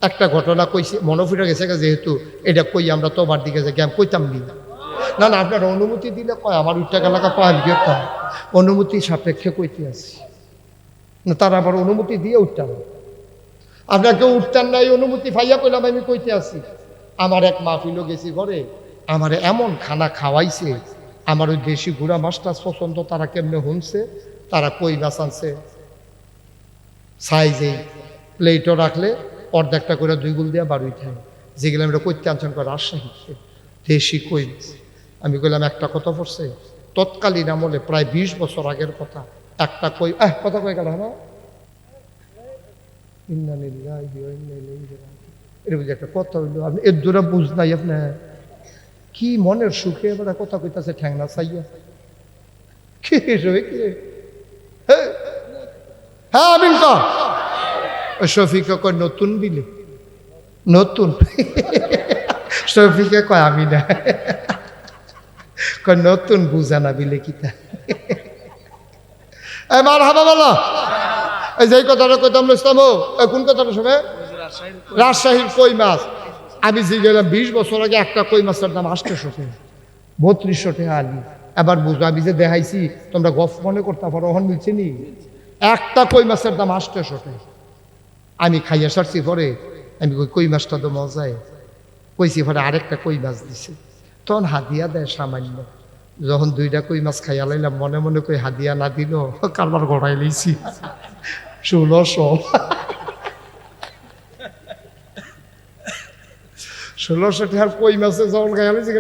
একটা ঘটনা কইছে মনে ফিরে গেছে যেহেতু এটা কই আমরা তো আমার দিকে যাই আমি কইতাম নি না না আপনার অনুমতি দিলে কয় আমার ওই টাকা লাগা কয় আমি কয় অনুমতি সাপেক্ষে কইতে আছি না তারা আবার অনুমতি দিয়ে উঠতাম আপনাকে উঠতেন না এই অনুমতি ফাইয়া কইলাম আমি কইতে আছি আমার এক মাহফিলও গেছি ঘরে আমার এমন খানা খাওয়াইছে আমার ওই দেশি গুড়া মাছটা পছন্দ তারা কেমনে শুনছে তারা কই মাছ আনছে সাইজে প্লেটও রাখলে অর্ধেকটা করে 2 গুল দিয়ে বাড়ুই খাই যেগুলো আমি কইতে আনছেন করে রাজশাহীতে দেশি কই মাছ আমি কইলাম একটা কথা পড়ছে তৎকালীন আমলে প্রায় 20 বছর আগের কথা একটা কই কথা কই গেল না এরকম একটা কথা হইলো আপনি এর দূরা বুঝ নাই আপনার কি মনের সুখে এবার কথা কইতাছে ঠ্যাংনা চাইয়া কি হ্যাঁ আমিন ক শফিকে কয় নতুন বিলে নতুন শফিকে কয় আমি না কয় নতুন বুঝা না বিলে কিতা মার হাবা বলো এই যে কথাটা কইতাম ইসলাম কোন কথাটা শোনে রাজশাহীর কই মাছ আমি যে গেলাম 20 বছর আগে একটা কই মাছের দাম 800 টাকা 3200 টাকা আলি এবার বুঝো আমি যে দেখাইছি তোমরা গফ মনে করতে পারো ওখান মিলছে নি একটা কই মাছের দাম 800 টাকা আমি খাইয়া সারছি পরে আমি কই মাছটা তো মজায় কইছি পরে আরেকটা কই মাছ দিছে তখন হাদিয়া দেয় সামান্য যখন 2টা কই মাছ খাইয়া লাইলাম মনে মনে কই হাদিয়া না দিল কারবার গড়াই লইছি 1600 টাকার কই মাছে যখন খাইয়া লইছি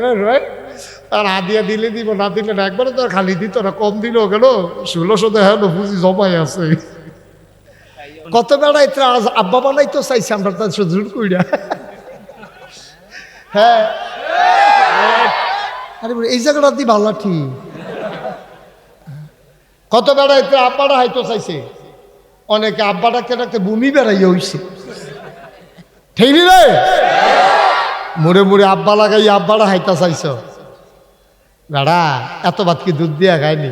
আর হাদিয়া দিলে দিব না দিলে না একবারে তো খালি দিত না কম দিল গেল 1600 টাকা পুঁজি জমাই আছে কত বেড়াইতে আজ আব্বা বানাইতো চাইছি আমরা তার সুযোগ কইরা হ্যাঁ আরে এই জায়গাটা দি ভালো ঠিক কত বেড়াইতে আব্বাটা হাইতো চাইছে অনেকে আব্বাটাকে রাখতে ভূমি বেড়াইয়া হইছে ঠিক রে মুড়ে মুড়ে আব্বা লাগাই আব্বাটা হাইতা চাইছ বেড়া এত ভাত কি দুধ দিয়া খায়নি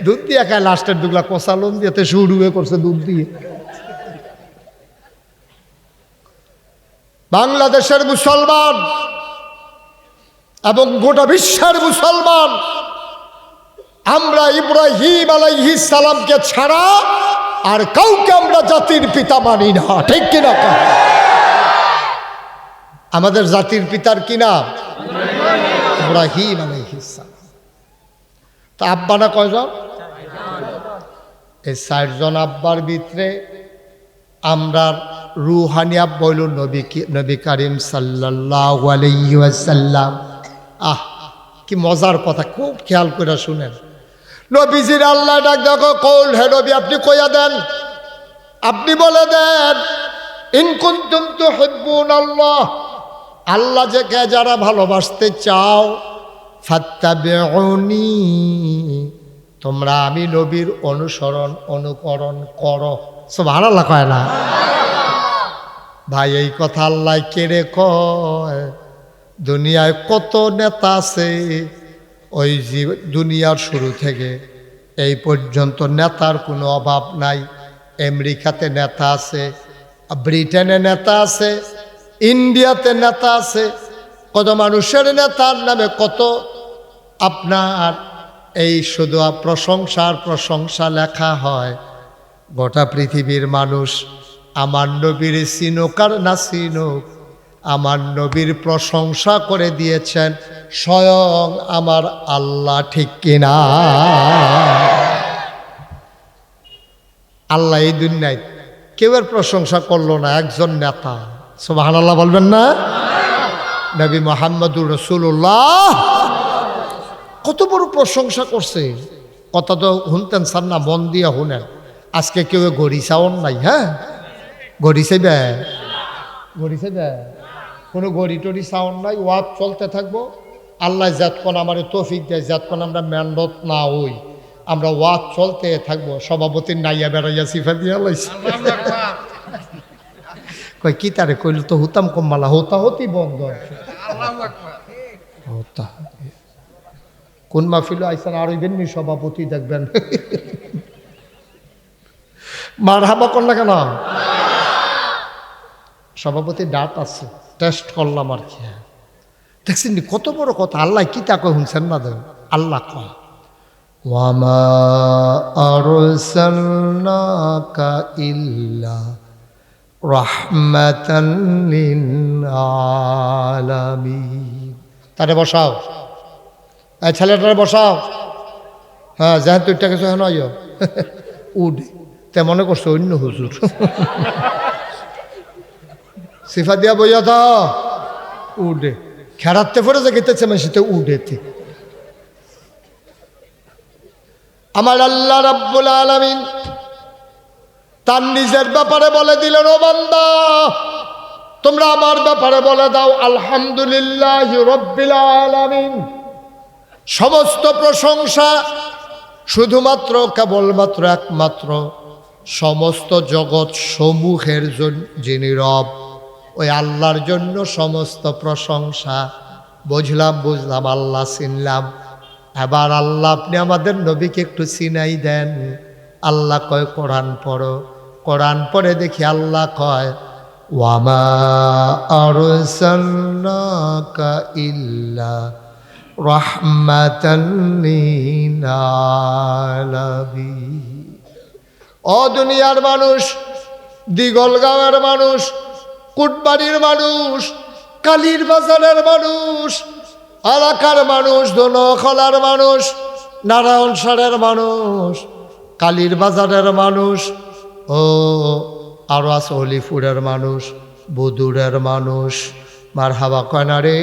দুধ দিয়া খায় লাস্টের দুগলা কষা লোন দিয়েতে শুরুয়ে করছে দুধ দিয়ে বাংলাদেশের মুসলমান এবং গোটা বিশ্বের মুসলমান আমরা ইব্রাহিম আলাইহিস সালামকে ছাড়া আর কাউকে আমরা জাতির পিতা মানি না ঠিক কিনা আমাদের জাতির পিতার কি নাম ইব্রাহিম আলাইহিস সালাম তা আব্বা না কয়জন এই 4 জন আব্বার ভিতরে আমরা রুহানি আব্বা হইল নবী করিম সাল্লাল্লাহু আলাইহি ওয়াসাল্লাম কি মজার কথা খুব খেয়াল করে শুনেন নবীজির আল্লাহ ডাক দেখো কৌল হে নবী আপনি কইয়া দেন আপনি বলে দেন ইন কুনতুম তুহিব্বুনাল্লাহ আল্লাহ যাকে যারা ভালোবাসতে চাও ফাত্তাবিউনি তোমরা আমি নবীর অনুকরণ করো সুবহানাল্লাহ কয় না ভাই এই কথা আল্লাহ কেড়ে কয় দুনিয়ায় কত নেতা আছে ওই দুনিয়ার শুরু থেকে এই পর্যন্ত নেতার কোনো অভাব নাই আমেরিকাতে নেতা আছে ব্রিটেনে নেতা আছে ইন্ডিয়াতে নেতা আছে কত মানুষের নেতার নামে কত আপনার এই শুধু প্রশংসা লেখা হয় গোটা পৃথিবীর মানুষ আমার নবীর চিনুক আর না চিনুক আমার নবীর প্রশংসা করে দিয়েছেন স্বয়ং আমার আল্লাহ ঠিক কিনা আল্লাহ এই দুনিয়ায় কেউ এর প্রশংসা করলো না একজন নেতা সুবহানাল্লাহ বলবেন না নবী মুহাম্মদুর রাসূলুল্লাহ কত বড় প্রশংসা করছে কথা তো শুনতেন স্যার না মন দিয়া শুনেন আজকে কেউ গড়ি চাওন নাই হ্যাঁ গড়ি চাইবে কোনো গড়ি টড়ি সাউন্ড নাই ওয়াজ চলতে থাকবো আল্লাহ যতক্ষণ আমার তৌফিক দেয় যতক্ষণ আমরা মেহনত না হই আমরা ওয়াজ চলতে থাকবো সভাপতির নাইয়া বেড়াইয়া সিফা দিয়া লাইছি কই কি তারে কইল তো হুতাম কম্মালা হতি বন্ধ হতা কোন মাহফিল আইসান আর হইবেন নি সভাপতি দেখবেন মারহাবা করলা কেন সভাপতি ডাট আছে, টেস্ট করলাম আর কি। দেখছেন কত বড় কথা, আল্লাহ কি তা কয় শুনছেন না? দেন আল্লাহ কয় ওয়ামা আরসালনাকা ইল্লা রাহমাতাল লিল আলামিন। তারে বসাও, এই ছেলেটারে বসাও। হ্যাঁ যাই তুইটা কিছু হ্যাঁ নয় উঠে তে মনে করছো অন্য হুজুর। সিফা দিয়া বইয়া থা উঠে খেরাতে পড়ে যে গেতেছে মেশিতে উঠেতে। আমার আল্লাহ রাব্বুল আলামিন তার নিজের ব্যাপারে বলে দিলেন, ও বান্দা তোমরা আমার ব্যাপারে বলে দাও আলহামদুলিল্লাহি রাব্বিল আলামিন। সমস্ত প্রশংসা শুধুমাত্র কেবলমাত্র একমাত্র সমস্ত জগৎ সমূহের জন্য যিনি রব, ওই আল্লাহর জন্য সমস্ত প্রশংসা। বুঝলাম আল্লাহ চিনলাম। এবার আল্লাহ আপনি আমাদের নবীকে একটু চিনাই দেন। আল্লাহ কয় কোরআন পড়ো। কোরআন পড়ে দেখি আল্লাহ কয় ওয়ামা আরসালনাকা ইল্লা রাহমাতাল লিল আলামিন। ও দুনিয়ার মানুষ, দিগলগাঁওয়ের মানুষ, কুটবাড়ির মানুষ, কালীর বাজারের মানুষ, এলাকার মানুষ, দোনখলার মানুষ, নারায়ণসারের মানুষ, কালীর বাজারের মানুষ, ও আরো আছে হলিপুরের মানুষ, বুদুরের মানুষ। মারহাবা কয় না রে?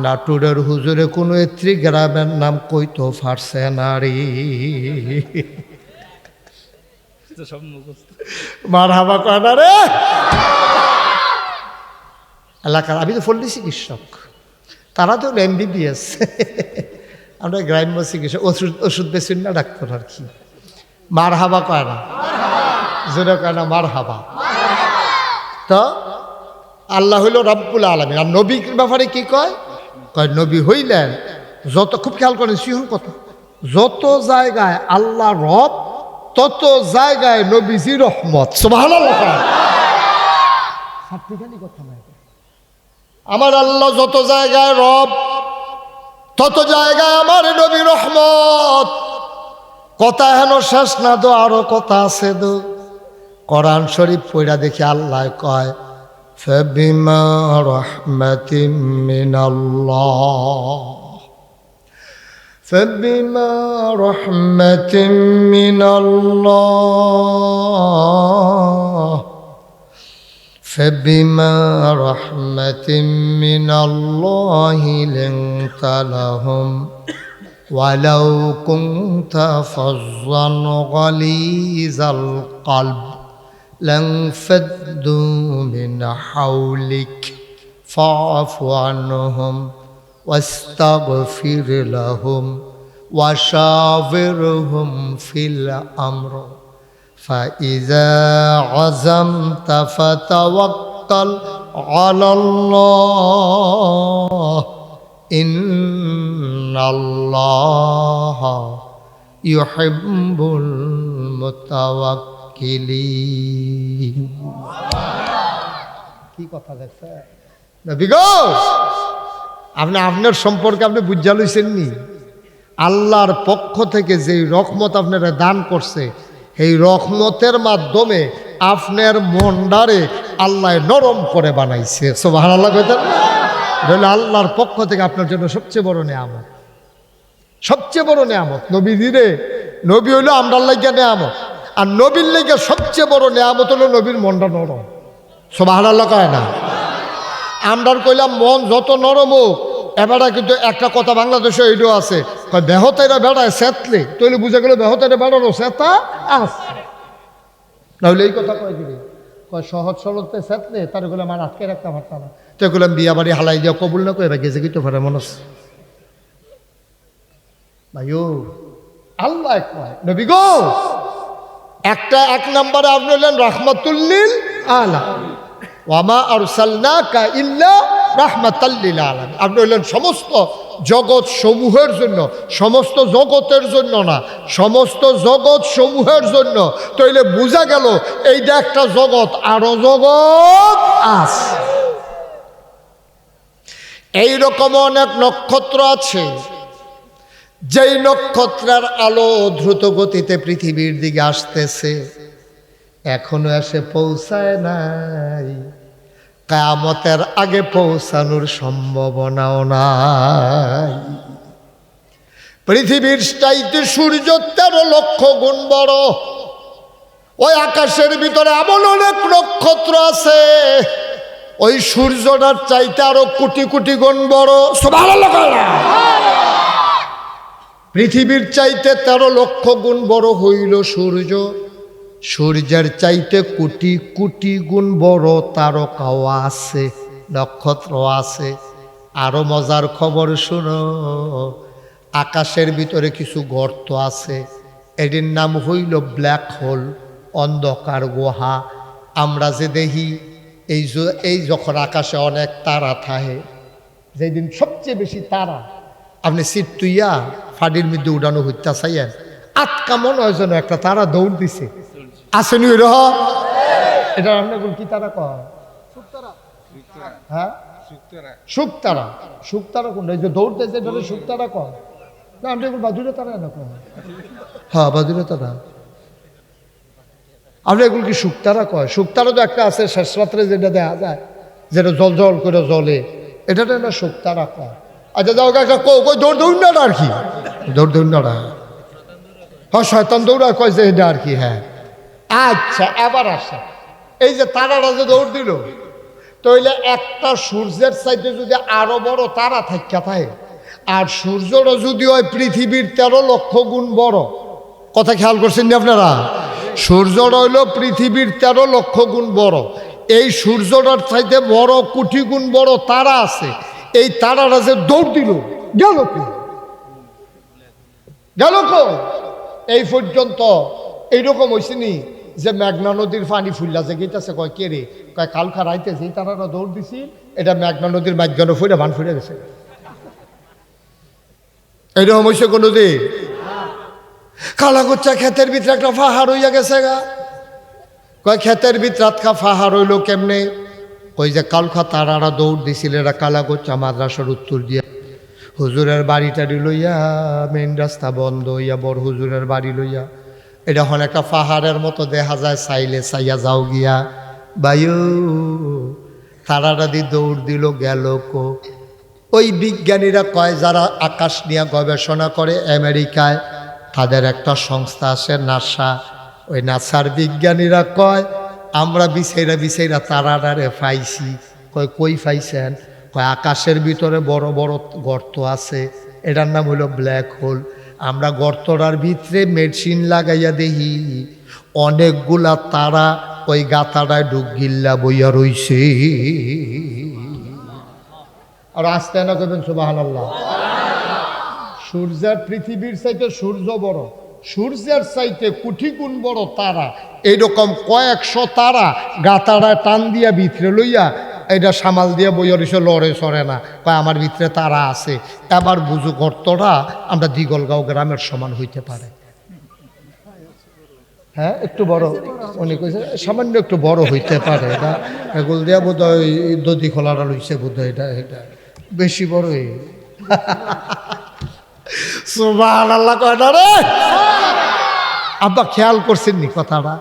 নাটুরের হুজুরে কোনো এত্রি গ্রামের নাম কইতো ফারছে না রে। মারহাবা কয় না রে? এলাকার আমি তো ফল্লি চিকিৎসক, তারা তো MBBS, আমরা গ্রাম্য চিকিৎসক, ওষুধ বেচুন না ডাক্তার আর কি। মারহাবা কয় না? জোরে কয় না মারহাবা? তো আল্লাহ হইল রব্বুল আলামিন। আর নবীর ব্যাপারে কি কয়? কয় নবী হইলেন যত, খুব খেয়াল করেন সিহুর কথা, যত জায়গায় আল্লাহ রব তত জায়গায় নবীজি রহমত। সুবহানাল্লাহ। কথা নাই, আমার আল্লাহ যত জায়গায় রব তত জায়গায় আমার নবী রহমত। কথা হেন শেষ না দো, আরো কথা আছে দো। কোরআন শরীফ পড়া দেখি আল্লাহ কয় ফাবিমা রাহমাতিম মিনাল্লাহ, ফাবিমা রাহমাতিম মিনাল্লাহ, فبما رحمة من الله لنت لهم ولو كنت فظا غليظ القلب لانفضوا من حولك فاعف عنهم واستغفر لهم وشاورهم في الأمر فإذا عزمت فتوكل على الله إن الله يحب المتوكلين। কি কথা দেখছে নবী গো? আপনি আপনার সম্পর্কে আপনি বুঝা লইছেন নি? আল্লাহর পক্ষ থেকে যে রহমত আপনারা দান করছে, এই রহমতের মাধ্যমে আপনার মনটারে আল্লাহ নরম করে বানাইছে। সুবহানাল্লাহ কইতেন না? আল্লাহর পক্ষ থেকে আপনার জন্য সবচেয়ে বড় নেয়ামত, সবচেয়ে বড় নেয়ামত। নবী দিরে, নবী হইলো আমরার লাইগা নেয়ামত, আর নবীর লাইগা সবচেয়ে বড় নেয়ামত হলো নবীর মনটা নরম। সুবহানাল্লাহ কয় না? আমরার কইলাম মন যত নরম হোক, এবারে কিন্তু একটা কথা বাংলাদেশে এইটাও আছে, বেহতেরা বেড়ায় সেতলে, তৈলে বুঝে গেল বেহতেরা বেড়ানো সেতা আছে। নাহলে এই কথা কয় দিবি, কয় সহজ সরলতে সেতলে তার গুলো আমার আটকে রাখতে পারতাম না, তো এগুলো বিয়া বাড়ি হালাই দিয়া কবুল না করে এবার গেছে কিন্তু পারে মনে হচ্ছে ভাইও। আল্লাহ কয় নবী গো, একটা এক নম্বরে আপনি হলেন রাহমাতুল লিল আলামিন, ওয়ামা আরসালনাকা ইল্লা রাহমাতাল লিল আলামিন। আপনি হলেন সমস্ত জগৎ সমূহের জন্য, সমস্ত জগতের জন্য না, সমস্ত জগৎ সমূহের জন্য। তাইলে বোঝা গেল এইটা একটা জগৎ, আরো জগৎ আছে। এইরকম অনেক নক্ষত্র আছে, যেই নক্ষত্রের আলো দ্রুত গতিতে পৃথিবীর দিকে আসতেছে, এখনো এসে পৌঁছায় নাই, কিয়ামতের আগে পৌঁছানোর সম্ভাবনাও নাই। পৃথিবীর চাইতে সূর্য 13 লক্ষ গুণ বড়। ওই আকাশের ভিতরে এমন অনেক নক্ষত্র আছে, ওই সূর্যটার চাইতে আরো কোটি কোটি গুণ বড়। সুবহানাল্লাহ। পৃথিবীর চাইতে 13 লক্ষ গুণ বড় হইল সূর্য, সূর্যের চাইতে কোটি কোটি গুণ বড় তারকাও আছে, নক্ষত্র আছে। আরো মজার খবর শুনো, আকাশের ভিতরে কিছু গর্ত আছে, এটির নাম হইল ব্ল্যাক হোল, অন্ধকার গুহা। আমরা যে দেখি এই যখন আকাশে অনেক তারা থাকে, যেদিন সবচেয়ে বেশি তারা, আপনি সিট তুইয়া ফাডির মধ্যে উড়ানো হইতে চাইয়েন, আটকা মনে হয় যেন একটা তারা দৌড় দিছে, আসেনি ওই রহ। এটা রান্না কি তারা কয়? হ্যাঁ, শুকতারা। শুকতারা কোনটা? এই যে দৌড় দিয়েছে এটা শুকতারা কয় না? আমরা এগুলো বাদুরে তারা না কয়? হ্যাঁ, বাদুরে তারা। আমরা এগুলো কি শুকতারা কয়? শুকতারা তো একটা আছে শেষ রাত্রে যেটা দেখা যায়, যেটা জল জল করে জ্বলে, এটা না শুকতারা কয়। আচ্ছা যাও একটা দৌড় দৌড়াটা আর কি, দৌড় দৌড়াটা। হ্যাঁ, শয়তান দৌড়া কয় যে এটা আর কি। হ্যাঁ, আচ্ছা এবার আসে, এই যে তারাটা যে দৌড় দিল, তাইলে একটা সূর্যের চাইতে যদি আরো বড় তারা থাকা থাকে, আর সূর্যটা যদি হয় পৃথিবীর 13 লক্ষ গুণ বড়, কথা খেয়াল করছেন নি আপনারা? সূর্যটা হইল পৃথিবীর 13 লক্ষ গুণ বড়। এই সূর্যটার চাইতে বড় কোটি গুণ বড় তারা আছে। এই তারাটা যে দৌড় দিল, গেল কি গেল কো? এই পর্যন্ত এইরকম হয়েছে নি যে মেঘনা নদীর পানি ফুল্লা যে গেইতেছে, কয় কে রে? কয় কালকা রাইতে যেই তারাটা দৌড় দিছি, এটা মেঘনা নদীর মাঝখানে ফুলে ভান ফুলে গেছে। এইরকম হয়েছে কোনোদিন? কালাগোচ্চা ক্ষেতের ভিতরে একটা পাহাড় হইয়া গেছে গা। কয় ক্ষেতের ভিতরে রাতকা পাহাড় হইল কেমনে? ওই যে কালকা তারারা দৌড় দিছিল, এরা কালাগোচ্চা মাদ্রাসার উত্তর দিয়া হুজুরের বাড়িটারি লইয়া, মেন রাস্তা বন্ধ হইয়া বড় হুজুরের বাড়ি লইয়া, এটা হন একটা পাহাড়ের মতো দেখা যায়, চাইলে চাইয়া যাও গিয়া বায়ু। তারারা দি দৌড় দিল, গেল কো? ওই বিজ্ঞানীরা কয়, যারা আকাশ নিয়ে গবেষণা করে আমেরিকায়, তাদের একটা সংস্থা আছে নাসা, ওই নাসার বিজ্ঞানীরা কয়, আমরা বিচাইরা তারাটারে পাইছি। কয় কই পাইছেন? কয় আকাশের ভিতরে বড় বড় গর্ত আছে, এটার নাম হলো ব্ল্যাক হোল। আমরা গর্তটার ভিতরে মেশিন লাগাইয়া দেখি অনেকগুলা তারা ওই গাতাটায় ডুবগিল্লা বইয়া রইছে। আর আসতে না করবেন সুবহানাল্লাহ। সূর্যের পৃথিবীর চাইতে সূর্য বড়, সূর্যের চাইতে কোটি গুণ বড় তারা। এইরকম কয়েকশো তারা গাতাড়ায় টান দিয়া ভিতরে লইয়া এটা সামাল দিয়া বইয়া রইছে, লড়ে সরে না। কয় আমার ভিতরে তারা আছে। এবার বুঝু গর্তটা আমরা দিগলগাঁও গ্রামের সমান হইতে পারে। হ্যাঁ, একটু বড়, উনি কইছে সামান্য একটু বড় হইতে পারে। এটা এগুলো দিয়া বোধ হয় দধি খোলাটা লইছে বোধ হয়, এটা এটা বেশি বড়ই। সুবহানাল্লাহ কয়টা রে? আব্বা খেয়াল করছেন নি কথাটা?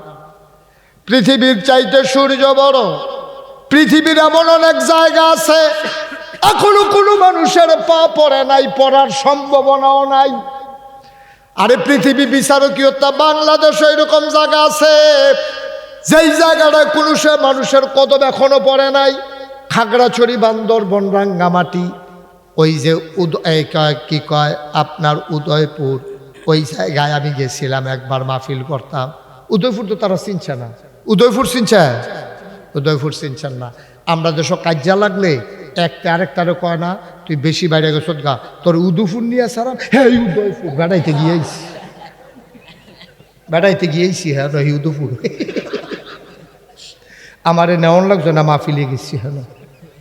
পৃথিবীর চাইতে সূর্য বড়। পৃথিবীর এমন অনেক জায়গা আছে এখনো কোনো মানুষের পা পড়ে নাই, পড়ার সম্ভাবনাও নাই। আরে পৃথিবী বিচারকীয়তা বাংলাদেশে এরকম জায়গা আছে যেই জায়গাটায় কোনো সে মানুষের কদম এখনো পড়ে নাই। খাগড়াছড়ি, বান্দরবন, রাঙ্গামাটি, ওই যে কি কয় আপনার উদয়পুর, ওই জায়গায় আমি গেছিলাম একবার, মাহফিল করতাম। উদয়পুর তো তারা চিনছে না। উদয়পুর চিনছে? উদয়পুর চিনছেন না। আমরা যেসব কাজা লাগলে একটা আরেকটারে কয় না, তুই বেশি বাইরে গেছ গা, তোর উদয়পুর নিয়ে সারা। হ্যাঁ, উদয়পুর বেড়াইতে গিয়েছি, বেড়াইতে গিয়েছি। হ্যাঁ, উদয়পুর আমারে নেওয়ান লাগছে না, মাহফিলে গেছি। হ্যাঁ,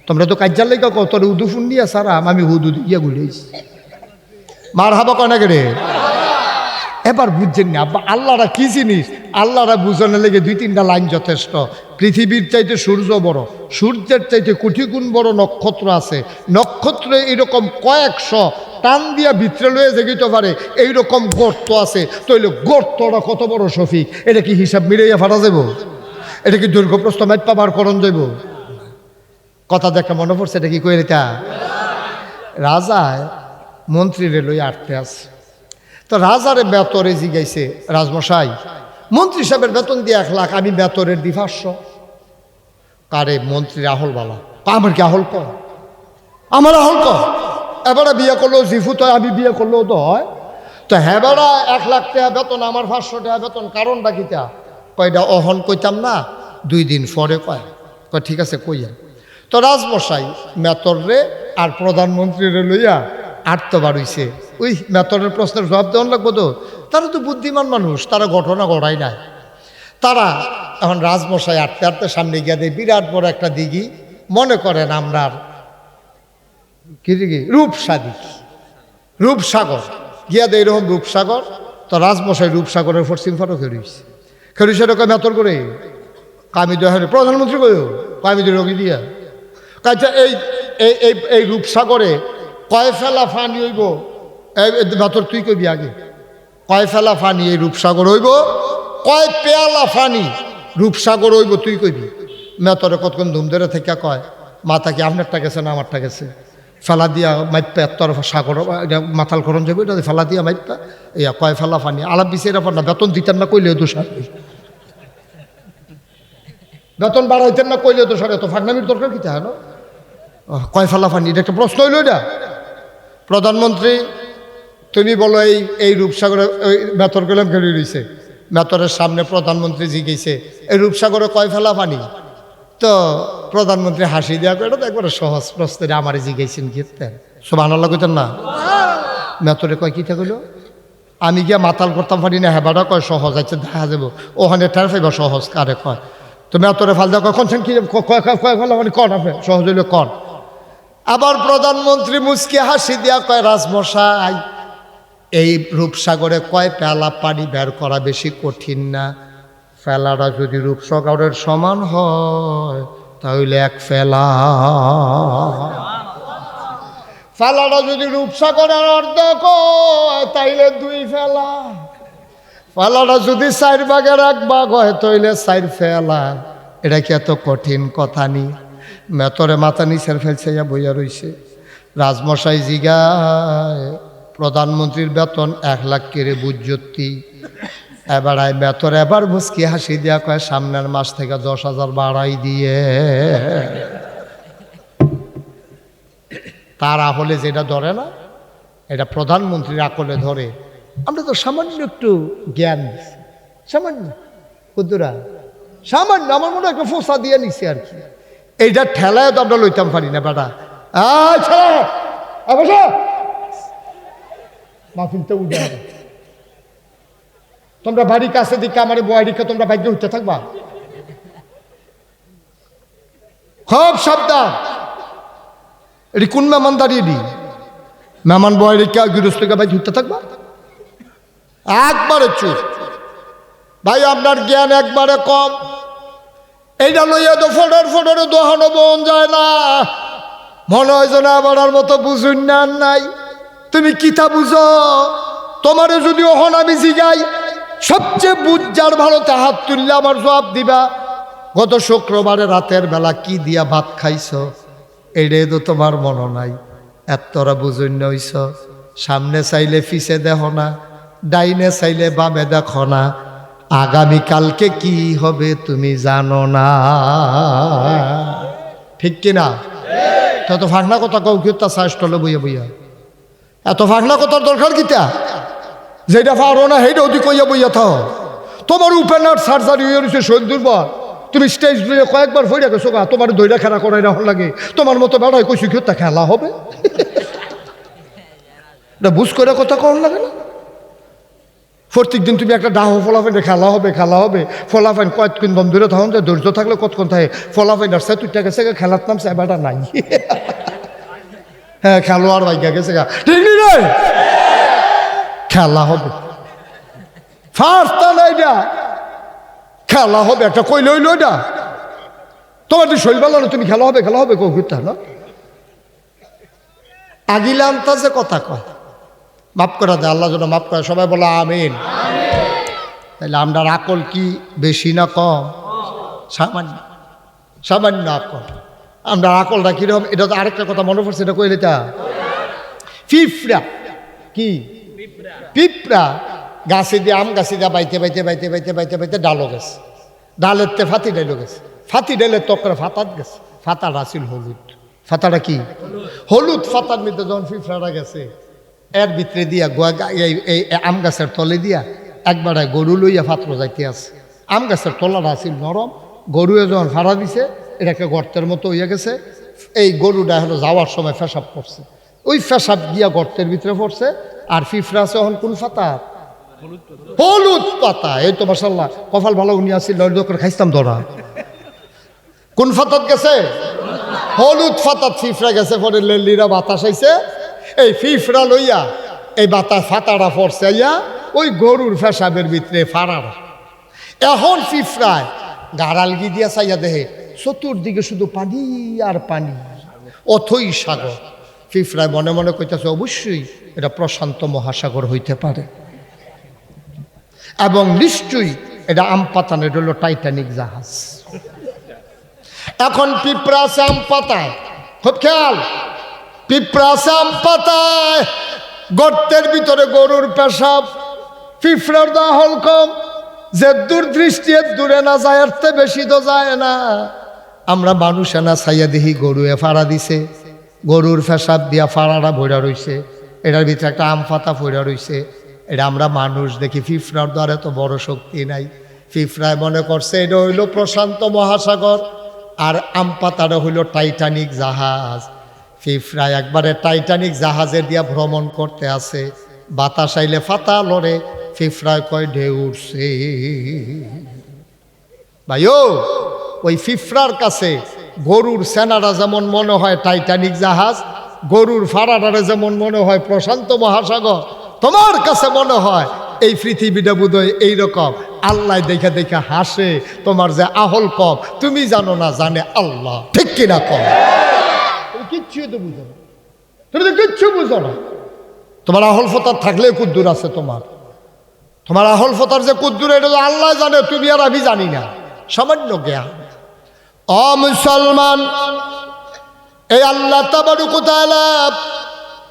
তোমরা তো কাজ্জার লেগে কত উদু ফুন দিয়া সারা আমি হুদু দিয়া গুলিয়েছি মার হাবা কনাকে রে এবার বুঝছেন না আব্বা আল্লাহরা কি জিনিস আল্লাহরা বুঝানোর লেগে 2-3টা লাইন যথেষ্ট পৃথিবীর চাইতে সূর্য বড় সূর্যের চাইতে কোটি গুণ বড় নক্ষত্র আছে নক্ষত্র এরকম কয়েকশো টান দিয়া ভিতরে লয়ে যেতে পারে এইরকম গর্ত আছে তাইলে গর্তটা কত বড় শফিক এটা কি হিসাব মিলাইয়া ফাটা যাব এটা কি দৈর্ঘ্য প্রস্থ মাইপা বার করণ যাব কথা দেখে মনে পড়ছে এটা কি কই এটা রাজায় মন্ত্রীরে লই আটতে আছে তো রাজারে বেতরে জিগাইছে রাজমশাই মন্ত্রী সাহেবের বেতন দিয়ে 1 লাখ আমি বেতরের দি 500 কারে মন্ত্রী রাহুল বালা আমার কি আহল কর আমার আহল কর এবারে বিয়ে করলো জিফু তো আমি বিয়ে করলেও তো হয় তো হেবারা 1 লাখ টাকা বেতন আমার 500 টাকা বেতন কারণটা কিটা কয়টা অহন কইতাম না 2 দিন পরে কয় ঠিক আছে কইয়া তো রাজমশাই মেতরে আর প্রধানমন্ত্রীরে লইয়া আটতে বাড়ইছে ওই মেতরের প্রশ্নের জবাব দেওয়ান লাগবো তো তারা তো বুদ্ধিমান মানুষ তারা ঘটনা ঘটায় নাই তারা এখন রাজমশাই আটতে আটতে সামনে গিয়ে দেয় বিরাট বড় একটা দিঘি মনে করেন আমরা কি দিঘি রূপসাগর গিয়া দেয় এরকম রূপসাগর তো রাজমশাই রূপসাগরের পশ্চিম ফাটো খেরুইছে ওকে মেতর করে কামি দেওয়া প্রধানমন্ত্রী কই কামি দিয়ে রোগী দিয়া কাজা এই রূপসাগরে কয় ফেলা ফানি হইব বেতর তুই কইবি আগে কয় ফেলা ফানি এই রূপসাগর হইব কয় পেয়ালা ফানি রূপসাগর হইব তুই কইবি মেতরে কতক্ষণ ধুম ধরে থেকে কয় মাথা কি আপনারটা গেছে না আমারটা গেছে ফেলা দিয়া মাইপা তোর সাগর মাথাল করণ যাবে এটা ফেলা দিয়া মাইপা ইয়া কয় ফেলা ফানি আলাপ বিচার না বেতন দিতেন না কইলে দোষার বেতন বাড়াইতেন না কইলে দোষার এত ফাঁকনামির দরকার কি তাহলে কয় ফেলা ফানি এটা একটা প্রশ্ন হইল এটা প্রধানমন্ত্রী তুমি বলো এই রূপসাগরে মেতর গেলাম খেলে রয়েছে মেতরের সামনে প্রধানমন্ত্রী জিগেছে এই রূপসাগরে কয় ফেলা পানি তো প্রধানমন্ত্রী হাসি দেওয়া করে এটা তো একবারে সহজ প্রশ্নে আমারে জিগেছেন কি সুবহানাল্লাহ কইতেন না মেতরে কয় কি থাকল আমি গিয়া মাতাল করতাম পারি না হেবাটা কয় সহজ আছে দেখা যাবো ওখানে ঠের ফাইবা সহজ কারে কয় তো মেতরে ফাল দেওয়া কখন কি কয় ফেলা মানে কন আপনি সহজ হইলে কন আবার প্রধানমন্ত্রী মুচকি হাসি দিয়া কয় রাজমশাই এই রূপসাগরে কয় পেলা পানি বের করা বেশি কঠিন না ফেলাটা যদি রূপসাগরের সমান হয় তাহলে 1 ফেলা ফেলাটা যদি রূপসাগরের অর্ধেক হয় তাইলে 2 ফেলা ফেলাটা যদি 4 ভাগের 1 ভাগ হয় তাইলে 4 ফেলা এটা কি এত কঠিন কথা নি মেতরে মাথা নিচের ফেলছে বইয়া রইছে রাজমশাই জিগায় প্রধানমন্ত্রীর বেতন 1 লাখ কেড়ে বুঝতি এবার বেতন এবার মুচকি হাসি দিয়া কয় সামনের মাস থেকে 10,000 বাড়াই দিয়ে তার আহলে যেটা ধরে না এটা প্রধানমন্ত্রীর আকলে ধরে আমরা তো সামান্য একটু জ্ঞান সামান্য কুদুরা সামান্য আমার মনে একটা ফোসা দিয়ে নিছি আর কি এইটা ঠেলায় তো আমরা লইতাম পারি না বেটা মাহফিলতে উঠে হবে তোমরা বাড়ির কাছে দিকে আমার বয়ারিকে তোমরা বাইরে উঠতে থাকবা খুব সাবধান এটি কোন মেহমান দাঁড়িয়ে দি মেহমান বয়ারিকা গৃহস্থকে বাইরে উঠতে থাকবা একবারে চুপ ভাই আপনার জ্ঞান একবারে কম এইটা লইয়া তো ফোটরে দোহানো বোন যায় না মনে হয় যেন আবার মতো বুঝুন না নাই তুমি কিতা বুঝো তোমারে যদি ওহন আমি জিগাই সবচেয়ে বুঝার ভালোতে হাত তুললে আমার জবাব দিবা গত শুক্রবারে রাতের বেলা কি দিয়া ভাত খাইছ এইটাই তো তোমার মনে নাই এতরা বুঝুন হইছ সামনে চাইলে পিছে দেখো না ডাইনে চাইলে বামে দেখো না আগামীকালকে কি হবে তুমি জানো না ঠিক কিনা তত ফাঁকনা কথা কৌ কি তা স্বাস্থ্য বইয়া বইয়া এত ফাঁকনা কথার দরকার কিতা যেটা পারো না সেইটা অতি কইয়া বইয়া থাও তোমার উপেনার সার্জারি হয়ে রয়েছে শরীর দুর্বল তুমি স্টেজ দিয়ে কয়েকবার ফইরা গেছো গা তোমার দইরা খেলা করাই না লাগে তোমার মতো বেড়াই কইছি কি তা খেলা হবে এটা বুঝ করে কথা কম লাগে না প্রত্যেক দিন তুমি একটা ডাহ ফলাফাইনে খেলা হবে ফলাফাইন কয়েকদিন দম ধরে তখন যে ধৈর্য থাকলে কতক্ষণ থাকে ফলাফাইন আসছে তুইটা গেছে খেলার নাম সেবাটা নাই। হ্যাঁ খেলোয়াড় ভাইগা গেছে গা, ঠিক নি রে? খেলা হবে, ফার্স্ট নাই না, খেলা হবে একটা কই লইল না তোমার তুই শৈল না, তুমি খেলা হবে কৌটা না আগিলে আনতাছে কথা কয়, মাফ করা দেয় আল্লাহ যেন মাফ করে, সবাই বলে আমিন। তাহলে আমরা আকল কি বেশি না কম? সামান্য আকল। আমরা আকলটা কিরকম, এটা তো আরেকটা কথা মনে পড়ছে, এটা কইলে তা পিঁপড়া কি পিঁপড়া গাছে দিয়ে আম গাছে দিয়ে বাইতে ডালো গেছে, ডালের তে ফাতি ডাইলো গেছে, ফাতি ডাইলে তকরে ফাতাত গেছে, ফাতাটা ছিল হলুদ, ফাতাটা কি হলুদ, ফাতার মধ্যে যখন পিঁপড়াটা গেছে এর ভিতরে দিয়া এই আম গাছের তলে দিয়া একবারে গরু লইয়া ফাত্র যাইতে আছে, আম গাছের তলাটা আছিল নরম, গরুয়ে যখন ফাড়া দিছে এটাকে গর্তের মতো হইয়া গেছে, এই গরুটা হলো যাওয়ার সময় পেশাব করছে, ওই পেশাব গিয়া গর্তের ভিতরে পড়ছে, আর পিঁপড়া আছে এখন কোন পাতা? হলুদ পাতা। এই তো মাশাআল্লাহ কপাল ভালো উনি আসি লড় করে খাইতাম ধরা। কোন ফাতাত গেছে? হলুদ ফাতাত পিঁপড়া গেছে, পরে লেলিরা বাতাস আইছে, এই পিঁপড়া লইয়া এই বাতাস ফাতাটা পড়ছে আইয়া ওই গরুর পেশাবের ভিতরে ফাড়ার। এখন পিঁপড়ায় গাড়ালগি দিয়া চাইয়া দেহে চতুর্দিকে শুধু পানি আর পানি, অথই সাগর। পিঁপড়ায় মনে মনে কইতেছে অবশ্যই এটা প্রশান্ত মহাসাগর হইতে পারে, এবং নিশ্চয়ই এটা আমপাতানের হলো টাইটানিক জাহাজ। এখন পিঁপড়া আছে আম পাতায়, খুব খেয়াল, পিঁপড়া আছে আম পাতায়, গর্তের ভিতরে গরুর পেশাব, পিঁপড়ার দাহল কম, যে দূর দৃষ্টি দূরে না যায় এর চেয়ে বেশি তো যায় না। আমরা মানুষে না ছাইয়া দেখি গরুয়ে ফাড়া দিছে, গরুর পেশাব দিয়া ফাড়াটা ভরা রইছে, এটার ভিতরে একটা আম পাতা ভরা রইছে, এটা আমরা মানুষ দেখি। পিঁপড়ার দ্বারা তো বড় শক্তি নাই, পিঁপড়ায় মনে করছে এটা হইল প্রশান্ত মহাসাগর, আর আম পাতাটা হইল টাইটানিক জাহাজ। পিঁপড়ায় একবারে টাইটানিক জাহাজে দিয়া ভ্রমণ করতে আছে, বাতাস আইলে ফাতা লড়ে, পিঁপড়ায় কয় ঢেউ উঠছে। ভাইও ওই পিঁপড়ার কাছে গরুর সেনারা যেমন মনে হয় টাইটানিক জাহাজ, গরুর ফাড়াটারে যেমন মনে হয় প্রশান্ত মহাসাগর, তোমার কাছে মনে হয় এই পৃথিবীটা বোধহয় এইরকম। আল্লাহ দেখে দেখে হাসে, তোমার যে আহল কম তুমি জানো না, জানে আল্লাহ, ঠিক কিনা কম? কিচ্ছু তো বুঝো না, তুমি তো কিচ্ছু বুঝো না। তোমার আহল ফতার থাকলে কুদ্দুর আছে, তোমার আহল ফতার যে কুদ্দুর এটা তো আল্লাহ জানে, তুমি আর আমি জানি না, সামান্য জ্ঞান। ও মুসলমান, এই আল্লাহ তাবারক ওয়া তাআলা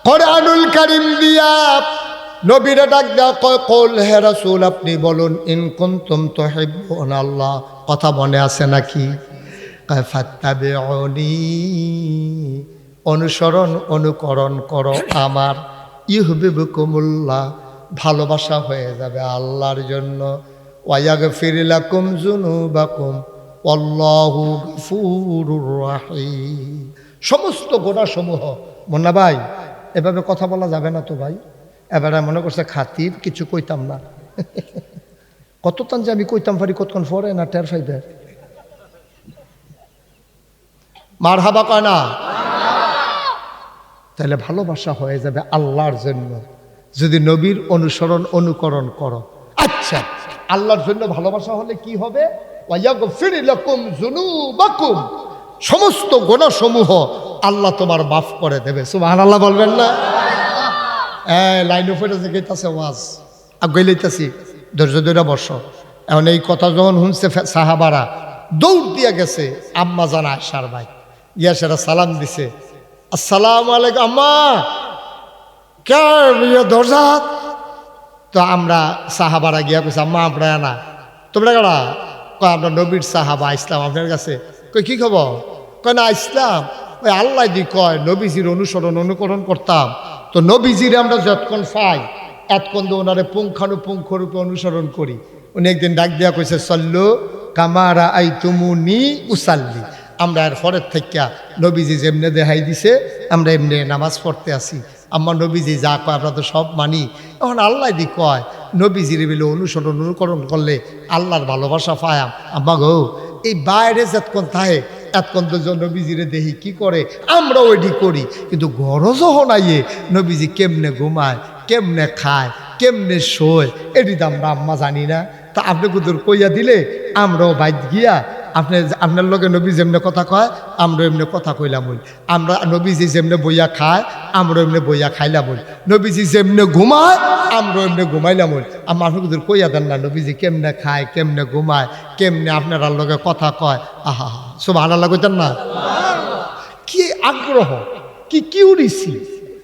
কোরআনুল কারীম দিয়া নবীরে ডাক দেয়া কয় কুল হে রাসূল আপনি বলুন ইন কুনতুম তুহিব্বুনা আল্লাহ, কথা মনে আছে নাকি? কয় ফাত্তাবিউনি, অনুসরণ অনুকরণ করো আমার, ইউহিব্বুকুমুল্লাহ, ভালোবাসা হয়ে যাবে আল্লাহর জন্য, ওয়া ইয়াগফির লাকুম যুনুবাকুম আল্লাহু গফুরুর রহিম। সমস্ত গুনাহসমূহ, মুন্না ভাই এভাবে কথা বলা যাবে না তো ভাই, এবারে মনে করছে খাতির কিছু কইতাম না, কত তান যে আমি কইতাম পারি কতক্ষণ পরে না টের ফাইবে। মারহাবা কয় না? তাহলে ভালোবাসা হয়ে যাবে আল্লাহর জন্য যদি নবীর অনুসরণ অনুকরণ করো। আচ্ছা, আল্লাহর জন্য ভালোবাসা হলে কি হবে? ওয়ায়াগফির লাকুম যুনুবাকুম, সমস্ত গুনাহসমূহ আল্লাহ তোমার মাফ করে দেবে। সুবহানাল্লাহ বলবেন না? লাইন উপরে যে গেইতাছে ওয়াজ আগে লইতাছি, ধৈর্য ধরে বসো। এখন এই কথা যখন শুনছে সাহাবারা দৌড় দিয়া গেছে আম্মা জান আয়েশার ভাই, গিয়া সেটা সালাম দিছে, আসসালামু আলাইকুম আম্মা, কে দরজা? তো আমরা সাহাবারা গিয়া কইছে আম্মা আপনারা না, তোমরা কারা? কয় আমরা নবীর সাহাবা ইসলাম আপনার কাছে। কই কি খবর? কয় না ইসলাম ওই আল্লাহ দি কয় নবীজির অনুসরণ অনুকরণ করতাম, তো নবীজির আমরা যতক্ষণ পাই এতক্ষণ তো ওনারে পুঙ্খানুপুঙ্খ রূপে অনুসরণ করি। উনি একদিন ডাক দিয়া কইছে সল্লু কামারা আই তুমুনি উসাল্লি, আমরা এর পরের থেকে নবীজি যেমনে দেখাই দিছে আমরা এমনি নামাজ পড়তে আসি। আমার নবীজি যা কয় আমরা তো সব মানি। এখন আল্লাহ দি কয় নবীজির বেলে অনুসরণ অনুকরণ করলে আল্লাহর ভালোবাসা পায়াম। আম্মা গো এই বাইরে যতক্ষণ থাকে এতক্ষণ তো নবীজিরে দেখি কি করে আমরা ওইটি করি, কিন্তু গরজও নাইয়ে নবীজি কেমনে ঘুমায়, কেমনে খায়, কেমনে শোয়, এটি তো আমরা আম্মা জানি না। তা আপনি কুদুর কইয়া দিলে আমরাও বাইত গিয়া আপনার লগে নবী যেমনে কথা কয় আমরা এমনি কথা কইলাম বল, আমরা নবীজি যেমনে বইয়া খায় আমরা এমনি বইয়া খাইলাম বল, নবীজি যেমনে ঘুমায় আমরা এমনি ঘুমাইলাম বল। আমার আপনাদের কইয়া দেন না নবীজি কেমনে খায়, কেমনে ঘুমায়, কেমনে আপনার লগে কথা কয়। আহা সুবহানাল্লাহ কইতেন না? কি আগ্রহ, কি কিউরিসি,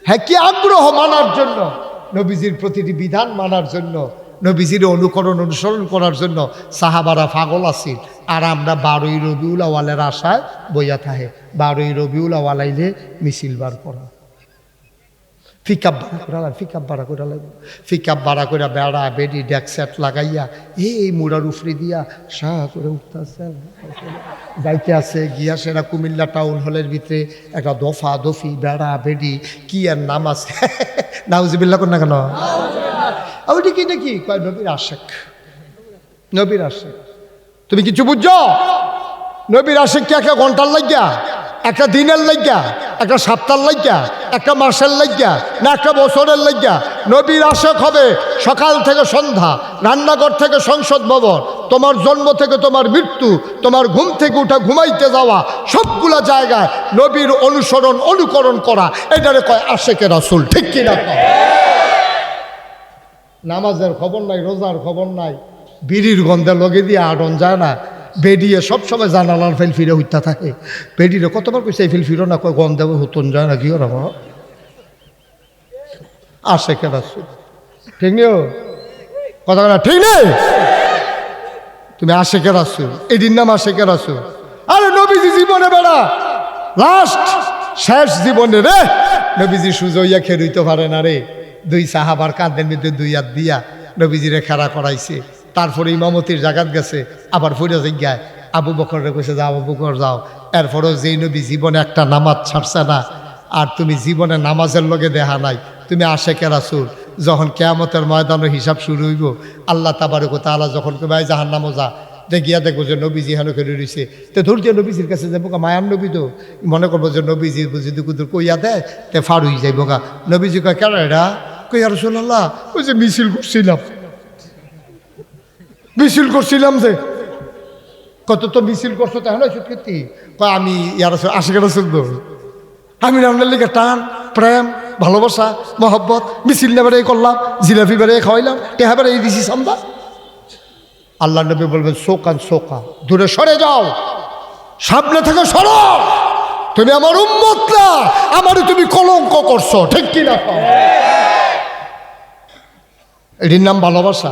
হ্যাঁ কি আগ্রহ মানার জন্য, নবীজির প্রতিটি বিধান মানার জন্য, নবীজির অনুকরণ অনুসরণ করার জন্য সাহাবারা পাগল আছিল। আর আমরা 12ই রবিউল আওয়ালের আশায় বইয়া থাহে। 12ই রবিউল আওয়াল আইলে মিছিল বার করা, পিকআপ ভাড়া করে বেড়া বেডি ডেক সেট লাগাইয়া এই মুড়ার উফরি দিয়া শাহ করে উঠতেছে যাইতে আছে গিয়া সেরা কুমিল্লা টাউন হলের ভিতরে একটা দফা দফি বেড়া বেডি কি আর নাম আছে নাউজুবিল্লাহ কোন না কেন ওইটি কি নাকি কয় নবীর আশেক, নবীর আশেক। তুমি কিছু বুঝছো? নবীর আশেক কি একটা ঘন্টার লাগিয়া, একটা দিনের লাগিয়া, একটা সপ্তাহের লাগিয়া, একটা মাসের লাগিয়া, না একটা বছরের লাগিয়া? নবীর আশেক হবে সকাল থেকে সন্ধ্যা, রান্নাঘর থেকে সংসদ ভবন, তোমার জন্ম থেকে তোমার মৃত্যু, তোমার ঘুম থেকে উঠা ঘুমাইতে যাওয়া, সবগুলা জায়গায় নবীর অনুসরণ অনুকরণ করা, এটারে কয় আশেকে রাসূল। ঠিক কিনা? নামাজের খবর নাই, রোজার খবর নাই, বিড়ির গন্ধে লগে দিয়ে আড়ন যায় না, বেডিয়ে সবসময় জানালার ফেল ফিরে হইতে থাকে। বেডিরে কতবার কইছে ফেল ফিরো না, কয় গন্ধে হতন যায় না, কি ওরা আশেকে রাসূল। ঠিক নেই কথা না? ঠিক নেই? তুমি আশেকে রাসূল, এদিন নাম আশেকে রাসূল। আরে নবীজি জীবনে বেড়া লাস্ট শেষ জীবনে রে নবীজি সুজইয়া খেরুইতে পারে না রে, দুই সাহাবার কাঁধের মধ্যে দুই হাত দিয়া নবীজিরে খেলা করাইছে। তারপরে ইমামতির জাগাত গেছে, আবার ফিরে জিজ্ঞায় আবু বকরে কইছে যাও আবু বকর যাও। এরপরও যেই নবী জীবনে একটা নামাজ ছাড়ছে না, আর তুমি জীবনে নামাজের লগে দেখা নাই, তুমি আশেকে রাসূল। যখন কিয়ামতের ময়দানের হিসাব শুরু হইব, আল্লাহ তাবারক ওয়া তাআলা যখন কই ভাই জাহান্নামে যা, দেখিয়া দেখবো যে নবীজি হেন করে রয়েছে, তো ধৈর্য নবীজির কাছে যাবো গা, মায়ার নবী তো মনে করবো যে নবীজি যদি কুদুর কইয়া দেয় তে ফার হয়ে যাইব গা। নবীজি কয় কেন এটা? কই আর রাসূলুল্লাহ ওই যে মিছিল করছিলাম যে কত তো মিছিল করছো তাহলে সত্যি কয় আমি ইয়ার আশিক রাসূল, আমি আপনার লিগে টান প্রেম ভালোবাসা মহব্বত মিছিল নেবারে করলাম, জিলাপি বেড়ে খাওয়াইলাম, টেহা বেড়ে দিছি সান্দা। আল্লাহ নবী বলবেন শোকান শোকা, দূরে সরে যাও, সামনে থেকে সরো, তুমি আমার উম্মত না, আমারই তুমি কলঙ্ক করছো। ঠিক কিনা? এটির নাম ভালোবাসা।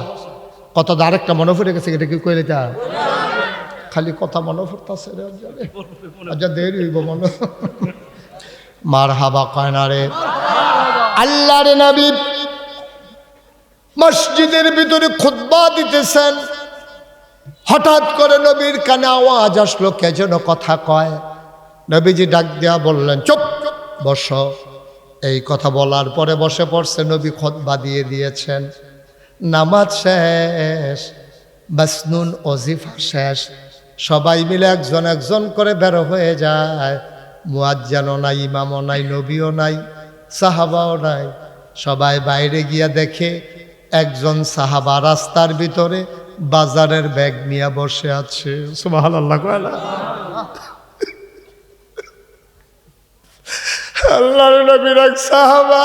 কথা আরেকটা মনে পড়ে গেছে, এটা কি কইলে তা খালি কথা মনে পড়তেছে রে, আচ্ছা দেরি হইব মনে। মার হাবা কয় না রে। আল্লাহর নবী মসজিদের ভিতরে খুতবা দিতেছেন, হঠাৎ করে নবীর কানে আওয়াজ আসলো, কে যেন কথা কয়। নবীজি ডাক দিয়া বললেন চুপ বসো। এই কথা বলার পরে বসে পড়ছে। নবী খুতবা দিয়ে দিয়েছেন, নামাজ শেষ, বাসনুন ওজিফা শেষ, সবাই মিলে একজন একজন করে বের হয়ে যায়। মুয়াজ্জিনও নাই, ইমামও নাই, নবীও নাই, সাহাবাও নাই। সবাই বাইরে গিয়া দেখে একজন সাহাবা রাস্তার ভিতরে বাজারের ব্যাগ নিয়ে বসে আছে। সুবহানাল্লাহ কয় না? আল্লাহর নবীর এক সাহাবা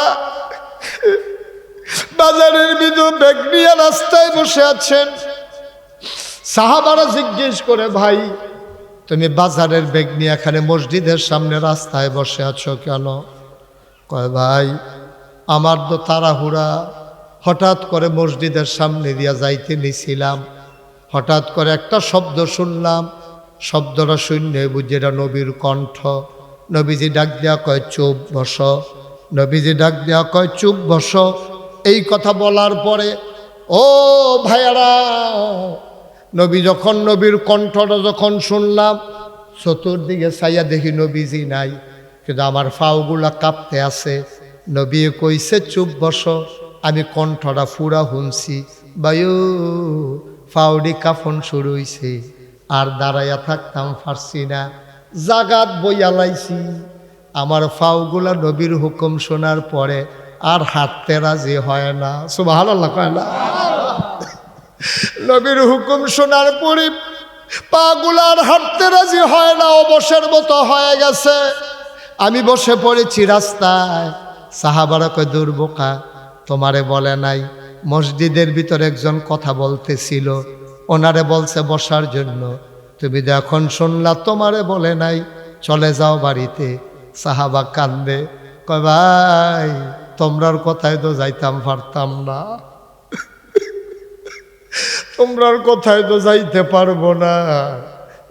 বাজারের ভিতর ব্যাগ নিয়ে রাস্তায় বসে আছেন। সাহাবারা জিজ্ঞেস করে, ভাই তুমি বাজারের ব্যাগ নিয়ে এখানে মসজিদের সামনে রাস্তায় বসে আছো কেন? কয় ভাই আমার তো তাড়াহুড়া, হঠাৎ করে মসজিদের সামনে দিয়া যাইতে নিছিলাম, হঠাৎ করে একটা শব্দ শুনলাম, শব্দটা শুনে বুঝি এটা নবীর কণ্ঠ। নবীজি ডাক দেয়া কয় চুপ বসো, নবীজি ডাক দেয়া কয় চুপ বসো। এই কথা বলার পরে ও ভাইয়ারা, নবী যখন নবীর কণ্ঠটা যখন শুনলাম, চতুর্দিকে চাইয়া দেখি নবীজি নাই, কিন্তু আমার পাওগুলা কাঁপতে আছে। নবী কইছে চুপ বসো, আমি কণ্ঠটা ফুরা শুনছি, বায়ু ফাউডি কাফন শুরু হইছে, আর দাঁড়াইয়া থাকতাম পারছি না, জাগাত বইয়া লাইছি। আমার ফাউগুলা নবীর হুকুম শোনার পরে আর হাঁটতে রাজি হয় না। সুবহানাল্লাহ কয় না? নবীর হুকুম শোনার পরে পাগুলার হাঁটতে রাজি হয় না, অবসের মতো হয়ে গেছে। আমি বসে পড়েছি রাস্তায়। সাহাবারা কয়, দূর বোকা, তোমারে বলে নাই? মসজিদের ভিতরে একজন কথা বলতেছিল, ওনারে বলছে বসার জন্য, তুমি তো এখন শুনলা তোমারে বলে নাই, চলে যাও বাড়িতে। সাহাবা কান্দে, কয় ভাই তোমরার কথায় তো যাইতাম পারতাম না, তোমরার কথায় তো যাইতে পারবো না।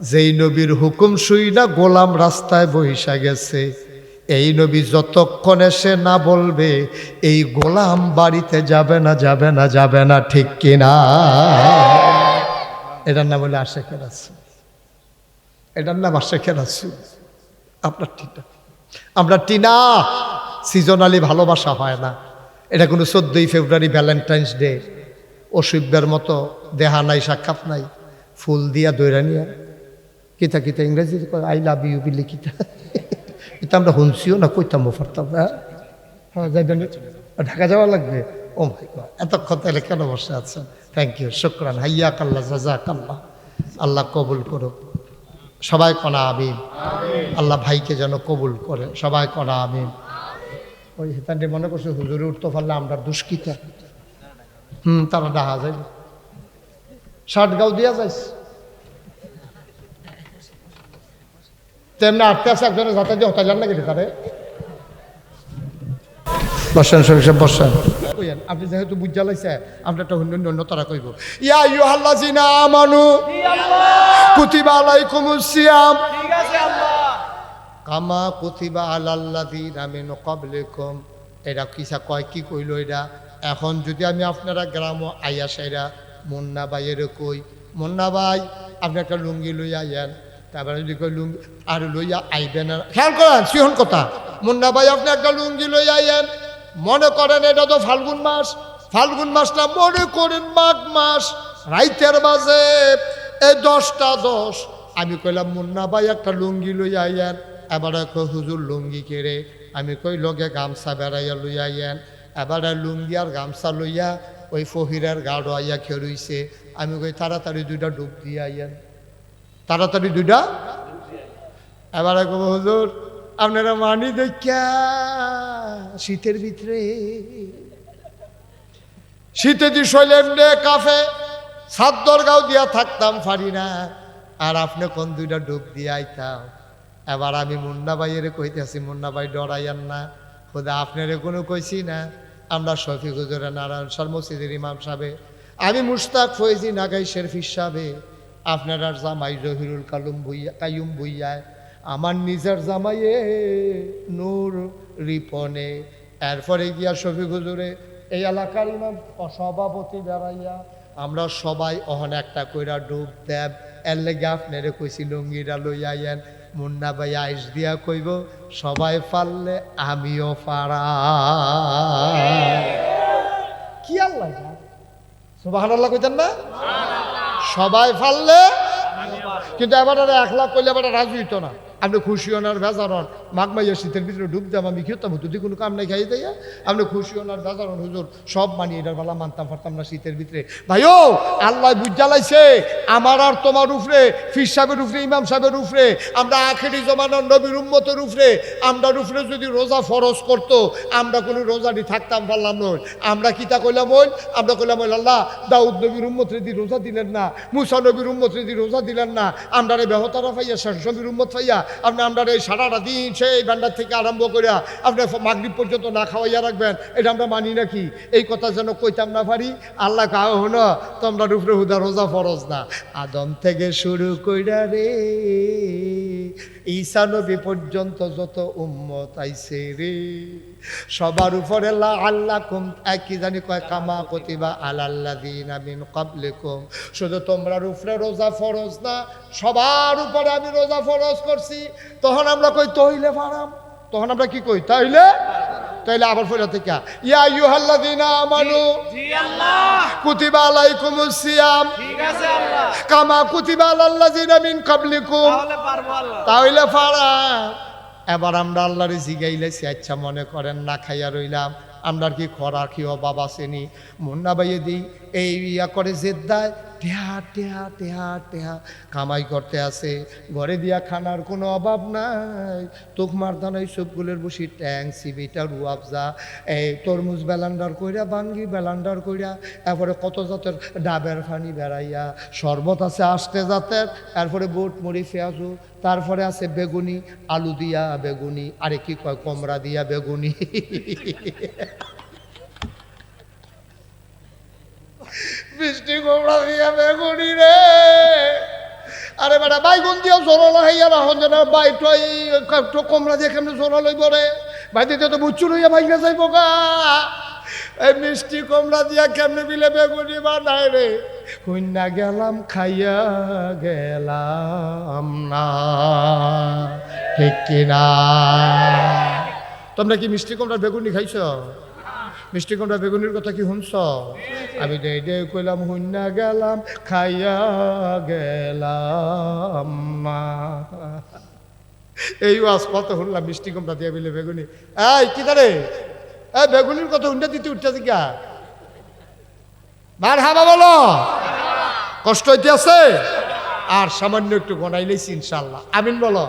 যেই নবীর হুকুম শুই না গোলাম রাস্তায় বহিসা গেছে, এই নবী যতক্ষণ এসে না বলবে এই গোলাম বাড়িতে যাবে না, যাবে না, যাবে না, ঠিক কিনা? এটার নাম বলে আশেকের রাসূল, এটার নাম আশেকের রাসূল। আপনার টিনা, আমরা টিনা। সিজনালি ভালোবাসা হয় না, এটা কোনো 14ই ফেব্রুয়ারি ভ্যালেন্টাইন্স ডে অসুব্যের মতো দেহা নাই, সাক্ষাৎ নাই, ফুল দিয়া দৈরা নিয়া কিতা কিতা ইংরেজি আই লাভ ইউ বিলি কিতা, এটা আমরা শুনছিও না, কইতাম পারতাম। হ্যাঁ যাইবেন, ঢাকা যাওয়া লাগবে। ও মাই গড, এতক্ষণ তাহলে কেন বসে আছেন? থ্যাংক ইউ, শুকরান, হাইয়াক আল্লাহ, জাযাক আল্লাহ, আল্লাহ কবুল করুক। সবাই কনা আমিন। আল্লাহ ভাইকে যেন কবুল করে, সবাই কনা আমিন। ওই হেতান্ডে মনে করছে হুজুরে উঠতে পারলে আমরা দুষ্কৃতা, তারা ডাহা যাইব, ষাট গাও দিয়া যাইস তেমনি আটকে আছে একজনের যাতে দিয়ে হতাইলাম না কেটে তারে বসেন সব বসেন। আপনি যেহেতু বুঝ জ্বালাইছে আপনি একটা অন্য তারা কইব, ইয়া আইয়ুহাল্লাযিনা আমানু কুতিবা আলাইকুমুস সিয়াম কামা কুতিবা আলাল্লাযিনা মিন ক্বাবলিকুম। এটা কিসা কয়, কি কইল এটা? এখন যদি আমি আপনারা গ্রাম আইয়া সাইরা মুন্না ভাইয়ের কই, মুন্না ভাই আপনি একটা লুঙ্গি লইয়া আইয়েন, তারপরে যদি কই লুঙ্গি আর লইয়া আইবেন, খেয়াল করেন সিহন কথা, মুন্না ভাই আপনি একটা লুঙ্গি লইয়া আইয়েন, মনে করেন এটা তো ফাল্গুন মাস, ফাল্গুন মাসটা মনে করেন মাঘ মাস, রাইতের বাজে এই 10টা 10। আমি কইলাম মুন্না ভাই একটা লুঙ্গি লইয়া আইয়েন, এবার কই হুজুর লুঙ্গি কেড়ে, আমি কই লগে গামছা বেড়াইয়া লইয়া আইয়েন, এবারে লুঙ্গি আর গামছা লইয়া ওই ফহিরের গাড়ো আইয়া খেরুইছে, আমি কই তাড়াতাড়ি 2টা ডুব দিয়ে আইয়েন, তাড়াতাড়ি 2টা। এবারে কব হুজুর আপনারা মানি দেখা শীতের ভিতরে, শীতে দি শৈলেম রে কাফে সাদ্দর গাও দিয়া থাকতাম পারি না, আর আপনি কোন 2টা ডুব দিয়ে আইতাম। এবার আমি মুন্না ভাইয়ের কইতেছি, মুন্না ভাই ডরাইয়ান না, খোদা আপনারে কোনো কইছি না, আমরা শফিক হুজুরে নারায়ণ সর মসজিদের ইমাম সাহেবে, আমি মুশতাক ফৈজি নাগাই শেরফিস সাহেবে, আপনার জামাই জহিরুল কায়ুম ভুইয়ায়, আমার নিজের জামাইয়ে নূর রিপনে, এরপরে গিয়া শফিক হুজুরে এই এলাকার ইমাম সভাপতি বেড়াইয়া, আমরা সবাই অহন একটা কইরা ডুব দেব। এর লেগে আপনারে কইছি লুঙ্গিটা লইয়া আইয়েন। মুন্না ভাই আইস দিয়া কইব সবাই পারলে আমিও পারা। কি আল্লাহ সুবহানাল্লাহ কইতেন না? সবাই পারলে, কিন্তু এবার 1 লাখ কইলে এবার রাজি হইতো না। আপনি খুশি হনার বেজারন মাঘ মাইয়া শীতের ভিতরে ডুব দেব, আমি খেতাম যদি কোনো কাম নাই খাই দেয়া, আপনি খুশি হনার বেজারন হুজুর সব মানি, এটার বেলা মানতাম পারতাম না শীতের ভিতরে। ভাইও আল্লাহ বুঝ জ্বালাইছে আমার আর তোমার উপরে, ফির সাহেবের উপরে, ইমাম সাহেবের উপরে, আমরা আখেরি জমানার নবীর উম্মতের উপরে, আমরা উপরে যদি রোজা ফরজ করতো আমরা কোনো রোজাটি থাকতাম পারলাম নয়। আমরা কিতা কইলাম ওই, আমরা কইলাম ওই আল্লাহ দাউদ নবীর উম্মতরে দি রোজা দিলেন না, মুসা নবীর উম্মতরে দি রোজা দিলেন না, আমরা রে বেহতারা পাইয়া নবীর উম্মত পাইয়া আপনি আমরা এই সারাটা দিন সেই ভান্ডার থেকে আরম্ভ করিয়া আপনি মাগরিব পর্যন্ত না খাওয়াইয়া রাখবেন, এটা আমরা মানি নাকি? এই কথা যেন কইতাম না পারি। আল্লাহ কাহ হলো তোমরা উপরে হুদা রোজা ফরজ না, আদম থেকে শুরু কইরা রে ঈসা নবী পর্যন্ত যত উম্মত আইছে রে সবার উপরে লাআল্লাকুম কি জানি কয় কামা কুতিবা আলাল্লাযিনা মিন ক্বাবলিকুম, শুধু তোমরার উপরে রোজা ফরজ না সবার উপরে আমি রোজা ফরজ করছি। তখন আমরা কই তইলে ফারাম, তখন আমরা কি কই তাইলে তাইলে আবার ফেরা থেকে ইয়া আইয়ুহাল্লাযীনা আমানু জি আল্লাহ কুতিবা আলাইকুমুস সিয়াম ঠিক আছে আল্লাহ কামা কুতিবা আলাল্লাযীনা মিন কাবলিকুম তাহলে পারবো আল্লাহ তাহলে ফারা এবার আমরা আল্লাহরে জিগাইলেছি আচ্ছা মনে করেন না খাইয়া রইলাম আমরা কি খরা কি অভাব আসেনি মুন্না বাইয়ে দিই এই ইয়া করে জেদ্দায় টেহা টেহা টেহা টেহা কামাই করতে আসে ঘরে দিয়া খানার কোনো অভাব নাই তোকমার দানাই সবগুলোর বসি ট্যাং সিবিটা রুয়াবজা এই তরমুজ বেলান্ডার কইরা বাঙ্গি বেলান্ডার কইরা এরপরে কত জাতের ডাবের ফানি বেড়াইয়া শরবত আছে আষ্টে জাতের এরপরে বুট মুড়ি পেঁয়াজু তারপরে আছে বেগুনি আলু দিয়া বেগুনি আরে কি কয় কমরা দিয়া বেগুনি মিষ্টি কোমড়া দিয়া বেগুনি রে আরে বেটা বাইগুন দিয়েও জোরালো হইয়া রাখুন যেন বাইটাই একটু কোমড়া দিয়ে কেমনি জোরা লইব রে বাই দিতে তো বুচ্চু লইয়া ভাইগা যাইব গা এই মিষ্টি কোমড়া দিয়া কেমনে বিলে বেগুনি বানায় রে কন্যা গেলাম খাইয়া গেলাম না ঠিক কিনা তোমরা কি মিষ্টি কোমড়ার বেগুনি খাইছ মিষ্টি কোমড়া বেগুনির কথা কি শুনছ আমি দে কইলাম হুন্না গেলাম খাইয়া গেলাম না এই আসপাত শুনলাম মিষ্টি কোমড়া দিয়া বিলে বেগুনি এই কি দারে এই বেগুনির কথা হুন্ডা দিতে উঠতে জিগা মার হাবা বলো কষ্ট হইতে আছে আর সামান্য একটু গনাইলেছি ইনশাল্লাহ আমিন বলো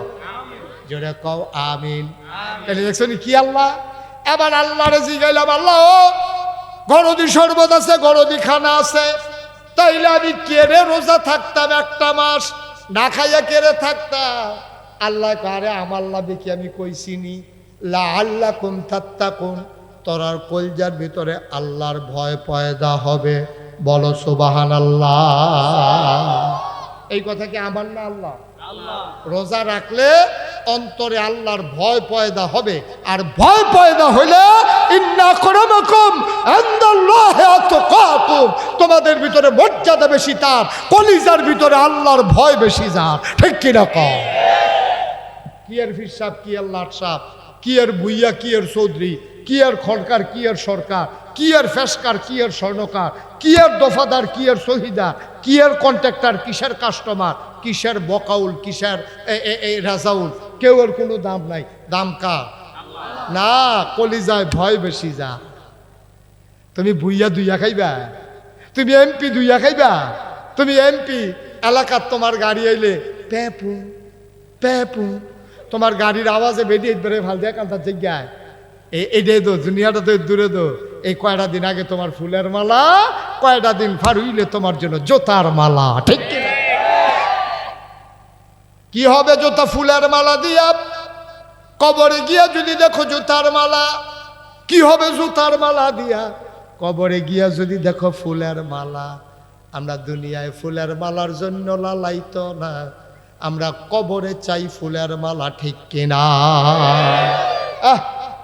জোরে কও আমিন তাহলে দেখছো কি আল্লাহ এবার আল্লাহরে জিগাইলাম আল্লাহ গরদি শরবত আছে গরদি খানা আছে তাইলে আমি কেড়ে রোজা থাকতাম একটা মাস না খাইয়া কেড়ে থাকতাম আল্লাহ কারে আমার লাভে কি আমি কইছিনি লা আল্লাহ কুম তাত্তাকুন তোরার কলজার ভিতরে আল্লাহর ভয় পয়দা হবে বলো সুবহানাল্লাহ এই কথা কি আমার না আল্লাহ রোজা রাখলে অন্তরে আল্লাহর ভয় পয়দা হবে আর ভয় পয়দা হইলে ইন্না আকরামাকুম ইনদাল্লাহি আতকাকুম তোমাদের ভিতরে মর্যাদা বেশি তার কলিজার ভিতরে আল্লাহর ভয় বেশি যার ঠিক কি না কও কি এর ফির সাহেব কি এর লাট সাহেব কি এর ভুইয়া কি এর চৌধুরী কি এর খড়কার কি এর সরকার কি এর ফেসকার কি এর স্বর্ণকার কি এর দফাদার কি এর শহীদা কি এর কন্ট্রাক্টর কিসের কাস্টমার কিসের বকাউল কিসের এই রাজাউল কেউ এর কোনো দাম নাই দাম কার না কলিজায় ভয় বেশি যা তুমি ভুইয়া দুইয়া খাইবা তুমি এমপি দুইয়া খাইবা তুমি এমপি এলাকার তোমার গাড়ি আইলে পেপু পেপু তোমার গাড়ির আওয়াজে বেরিয়ে বেড়ে ভাল দেয় কান্তার জায়গায় এইটাই তো দুনিয়াটা তো দূরে তো এই কয়টা দিন আগে তোমার ফুলের মালা কয়টা দিন ফার হইলে তোমার জন্য জোতার মালা ঠিক কি হবে জোতা ফুলের মালা দিয়া কবরে গিয়া যদি দেখো জুতার মালা কি হবে জুতার মালা দিয়া কবরে গিয়া যদি দেখো ফুলের মালা আমরা দুনিয়ায় ফুলের মালার জন্য লালাইতো না আমরা কবরে চাই ফুলের মালা ঠিক কিনা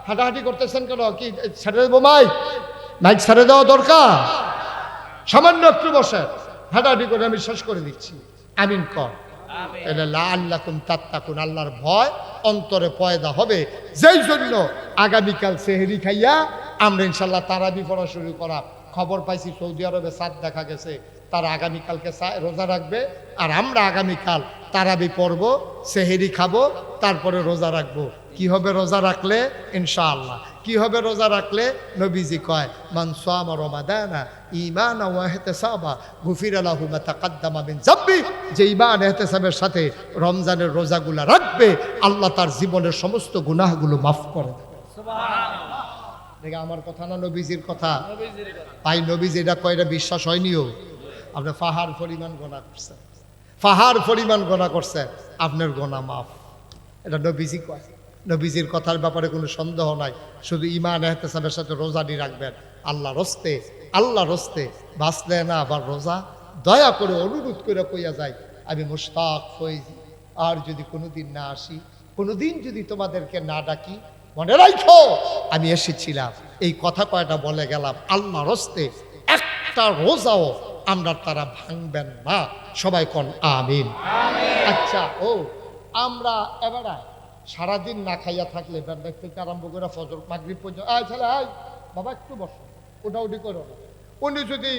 হাঁটাহাঁটি করতেছেন কেন কি ছেড়ে দেবো মাইক ছেড়ে দেওয়া দরকার সামান্য একটু বসে হাঁটাহাঁটি করে আমি শেষ করে দিচ্ছি আমিন কর লাআল্লাকুম তাত্তাকুন আল্লাহর ভয় অন্তরে পয়দা হবে যেই জন্য আগামীকাল সেহরি খাইয়া আমরা ইনশাল্লাহ তারাবি পড়া শুরু করা খবর পাইছি সৌদি আরবে সাদ দেখা গেছে তারা আগামীকালকে রোজা রাখবে আর আমরা আগামীকাল তারাবি পড়ব সেহরি খাবো তারপরে রোজা রাখবো কি হবে রোজা রাখলে ইনশাআল্লাহ কি হবে রোজা রাখলে নবীজি কয় মান সামা রমাদানা ঈমানা ওয়া ইহতিসাবা গুফিরা লাহু মা তাকাদ্দামা মিন যাববি যে ঈমান ইহতিসাবের সাথে রমজানের রোজাগুলো রাখবে আল্লাহ তার জীবনের সমস্ত গুনাহগুলো maaf করে দেবে সুবহানাল্লাহ দেখে আমার কথা না নবীজির কথা তাই নবীজি এটা কয় এটা বিশ্বাস হয়নিও আপনি পাহাড় পরিমাণ গুনাহ করছেন পাহাড় পরিমাণ গুনাহ করছেন আপনার গুনাহ maaf এটা নবীজি কয় নবীজির কথার ব্যাপারে কোনো সন্দেহ নাই শুধু ঈমান ইহতিসাবের সাথে রোজাটি রাখবেন আল্লাহর রস্তে বাঁচলে না আবার রোজা দয়া করে অনুরোধ করে কইয়া যায় আমি মুশতাক ফয়েজি আর যদি কোনোদিন না আসি কোনোদিন যদি তোমাদেরকে না ডাকি মনে রাখো আমি এসেছিলাম এই কথা কয়টা বলে গেলাম আল্লাহর রস্তে একটা রোজাও আমরা তারা ভাঙবেন না সবাই কোন আমিন আচ্ছা ও আমরা এবার সারাদিন না খাইয়া থাকলে ব্যান্ডাজ থেকে আরম্ভ করে ফজর মাগরিব পর্যন্ত আয় ছেলে আয় বাবা একটু বসো ওটা করো না। উনি যদি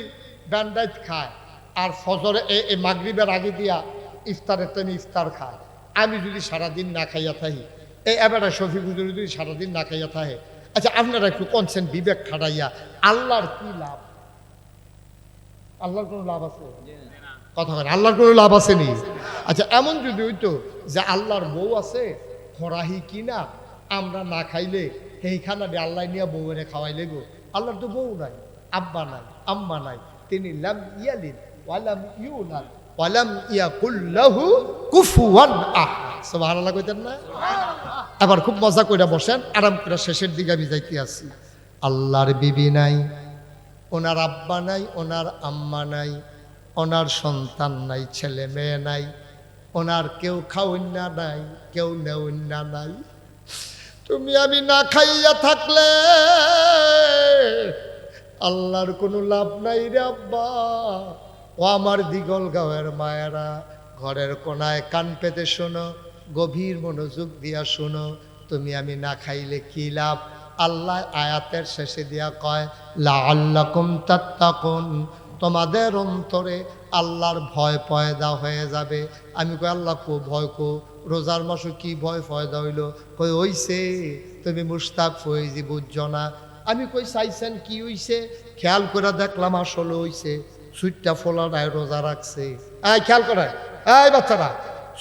ব্যান্ডাজ খায় আর ফজরে এই মাগরিবের আগে দিয়া ইফতারের টাইমে ইফতার খায়, আমি যদি সারাদিন না খাইয়া থাকি, এই এবারে শফিক হুজুর যদি সারাদিন না খাইয়া থাকে, আচ্ছা আপনারা একটু কনসেন বিবেক খাটাইয়া আল্লাহর কি লাভ? আল্লাহর কোনো লাভ আছে? কথা বলেন, আল্লাহর কোনো লাভ আছে নি? আচ্ছা এমন যদি হইতো যে আল্লাহর বউ আছে খরাহি কিনা আমরা না খাইলে সেইখানা আল্লাহ নিয়ে বউ এনে খাওয়াইলে গো, আল্লাহর তো বউ নাই, আব্বা নাই, আম্মা নাই, তিনি লাম ইয়ালিদ ওয়ালাম ইউলাদ ওয়ালাম ইয়াকুল লাহু কুফুয়ান আহাদ। সুবহানাল্লাহ কইতেন না? আবার খুব মজা কইরা বসেন, আরাম করে শেষের দিকে আমি যাইতে আছি। আল্লাহর বিবি নাই, ওনার আব্বা নাই, ওনার আম্মা নাই, ওনার সন্তান নাই, ছেলে মেয়ে নাই, ওনার কেউ খাওয়ন্যা নাই, কেউ নেওয়ন্যা নাই। তুমি আমি না খাইয়া থাকলে আল্লাহর কোনো লাভ নাই রে আব্বা। ও আমার দিগল গাঁয়ের মায়েরা, ঘরের কোনায় কান পেতে শোনো, গভীর মনোযোগ দিয়া শোনো, তুমি আমি না খাইলে কি লাভ? আল্লাহ আয়াতের শেষে দিয়া কয় লাআল্লাকুম তাত্তাকুন, তোমাদের অন্তরে আল্লাহর ভয় পয়দা হয়ে যাবে। আমি কই আল্লাহ কো ভয় কো, রোজার মাসে কি ভয় পয়দা হইল? কই হইছে তুমি মুশতাক ফয়েজি বুঝছো না। আমি কই চাইছেন কি হইছে? খেয়াল করে দেখলাম আসলে হইছে সুইটটা ফোলাডায় রোজা রাখছে। এই খেয়াল করে, এই বাচ্চারা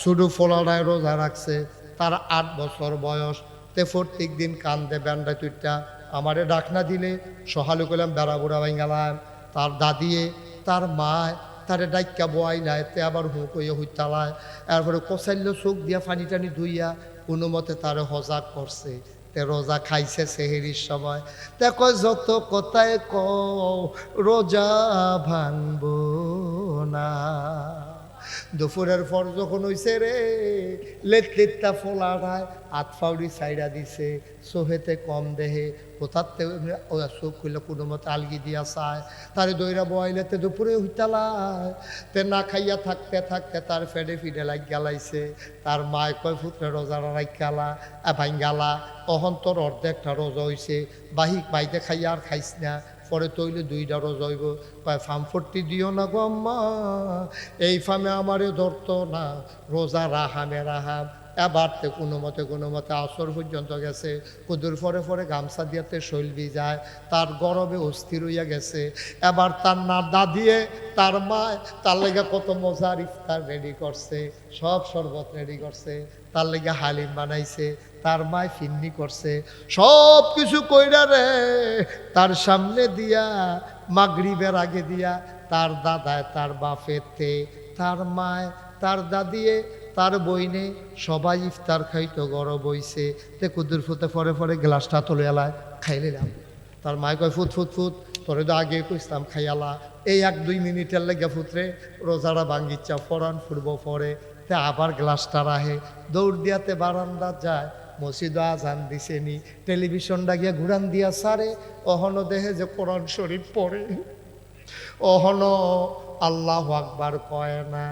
শুধু ফোলাডায় রোজা রাখছে, তার 8 বছর বয়স, তে প্রত্যেক দিন কান্দে ব্যান্ডা তুইটা আমারে ডাকনা দিলে সহালে করলাম বেড়া বুড়া ভাঙ্গালাম। তার দাদিয়ে তার মায় তারে ডাইকা বয়াই নাই, তে আবার হুঁক হইয়া হুইতালায়, এরপরে কষাইল চোখ দিয়া পানি টানি ধুইয়া কোনো মতে তারে হজা করছে। তে রোজা খাইছে সেহেরির সময়, তে কয় যত কথায় কও রোজা ভাঙব না। দুপুরের পর যখন হইছে রে লেটলিটটা ফোলাড়ায় হাত ফাউড়ি সাইডা দিছে, সোহেতে কম দেহে কোথাতে চোখ খুললে কোনো মতে আলগি দিয়া চায়, তারে দইরা বয়াইলেতে দুপুরে হইতালায়। তে না খাইয়া থাকতে থাকতে তার ফেডে ফিডে লাগ গেলাইছে। তার মায় কয় পুত্রে রোজারা রাইকালা ভাঙ্গালা, অহন্তর অর্ধেকটা রোজা হইছে, বাহিক বাইতে খাইয়া আর খাইস না, পরে তৈলে 2টা রোজা হইব। কয় ফার্মফর্তি দিও না গো আম্মা, এই ফার্মে আমারে ধরতো না, রোজা রাহামে রাহাম। এবারতে কোনো মতে আসর পর্যন্ত গেছে, কুদুর পরে পরে গামছা দিয়াতে শৈলবি যায়, তার গরমে অস্থির হইয়া গেছে। এবার তার না দাদিয়ে তার মায় তার লেগে কত মজার ইফতার রেডি করছে, সব শরবত রেডি করছে, তার লেগে হালিম বানাইছে, তার মায় ফিন্নি করছে, সব কিছু কইরা রে তার সামনে দিয়া মাগরিবের আগে দিয়া তার দাদায় তার বাপেতে তার মায় তার দাদিয়ে তার বইনে সবাই ইফতার খাইতো, গরব হইছে। তে কুদুর ফুতে পরে পরে গ্লাসটা তুলে এলায় খাই নিলাম। তার মায় কয় ফুট ফুট ফুট তোরে তো আগে কইতাম খাইয়ালা, এই 1-2 মিনিটের লেগে ফুটরে রোজারা ভাঙ্গিচ্ছা ফরান ফুটব পরে। তে আবার গ্লাসটা রাহে দৌড় দিয়াতে বারান্দা যায়, মসজিদ আজান দিছে নি, টেলিভিশনটা গিয়া ঘুরান দিয়া সারে, অহনো দেহে যে কোরআন শরীফ পড়ে, অহনো আল্লাহু আকবার কয় না।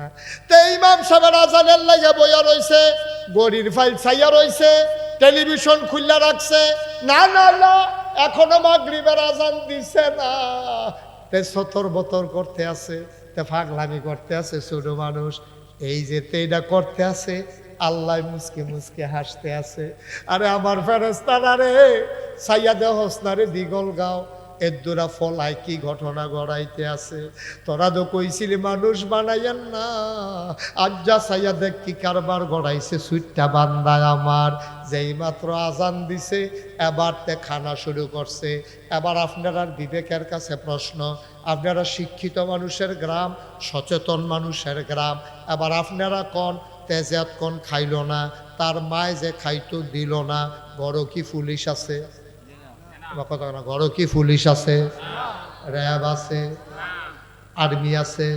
তে ইমাম সাহেবের আজানের লাগে বইয়া রইছে, গড়ির ফাইল ছাইয়া রইছে, টেলিভিশন খুললা রাখছে, না না না এখনো মাগরিবের আজান দিছে না। তে সতর বতর করতে আছে, তে পাগলামি করতে আছে ছোট মানুষ, এই যে তেইটা করতে আছে, আল্লাহ মুসকে মুসকে হাসতে আছে। আরে আমার ফেরেস্তারা রে সাইয়া দেহ হোসনারে দিগল গাও, এর দোরা ফলায় কি ঘটনা গড়াইতে আছে। তোরা তো কইছিলি মানুষ বানাইয়েন না, আজ যা সাইয়া দেখ কি কারবার গড়াইছে সুইটটা বান্দায় আমার। যেই মাত্র আজান দিছে এবার তে খানা শুরু করছে। এবার আপনারা বিবেকের কাছে প্রশ্ন, আপনারা শিক্ষিত মানুষের গ্রাম, সচেতন মানুষের গ্রাম, এবার আপনারা কোন তেজাত কোন খাইল না, তার মায় যে খাইতো দিল না, বড় কি পুলিশ আছে? কথা না, ঘর কি পুলিশ আছে, র্যাব আছে, আর্মি আছে,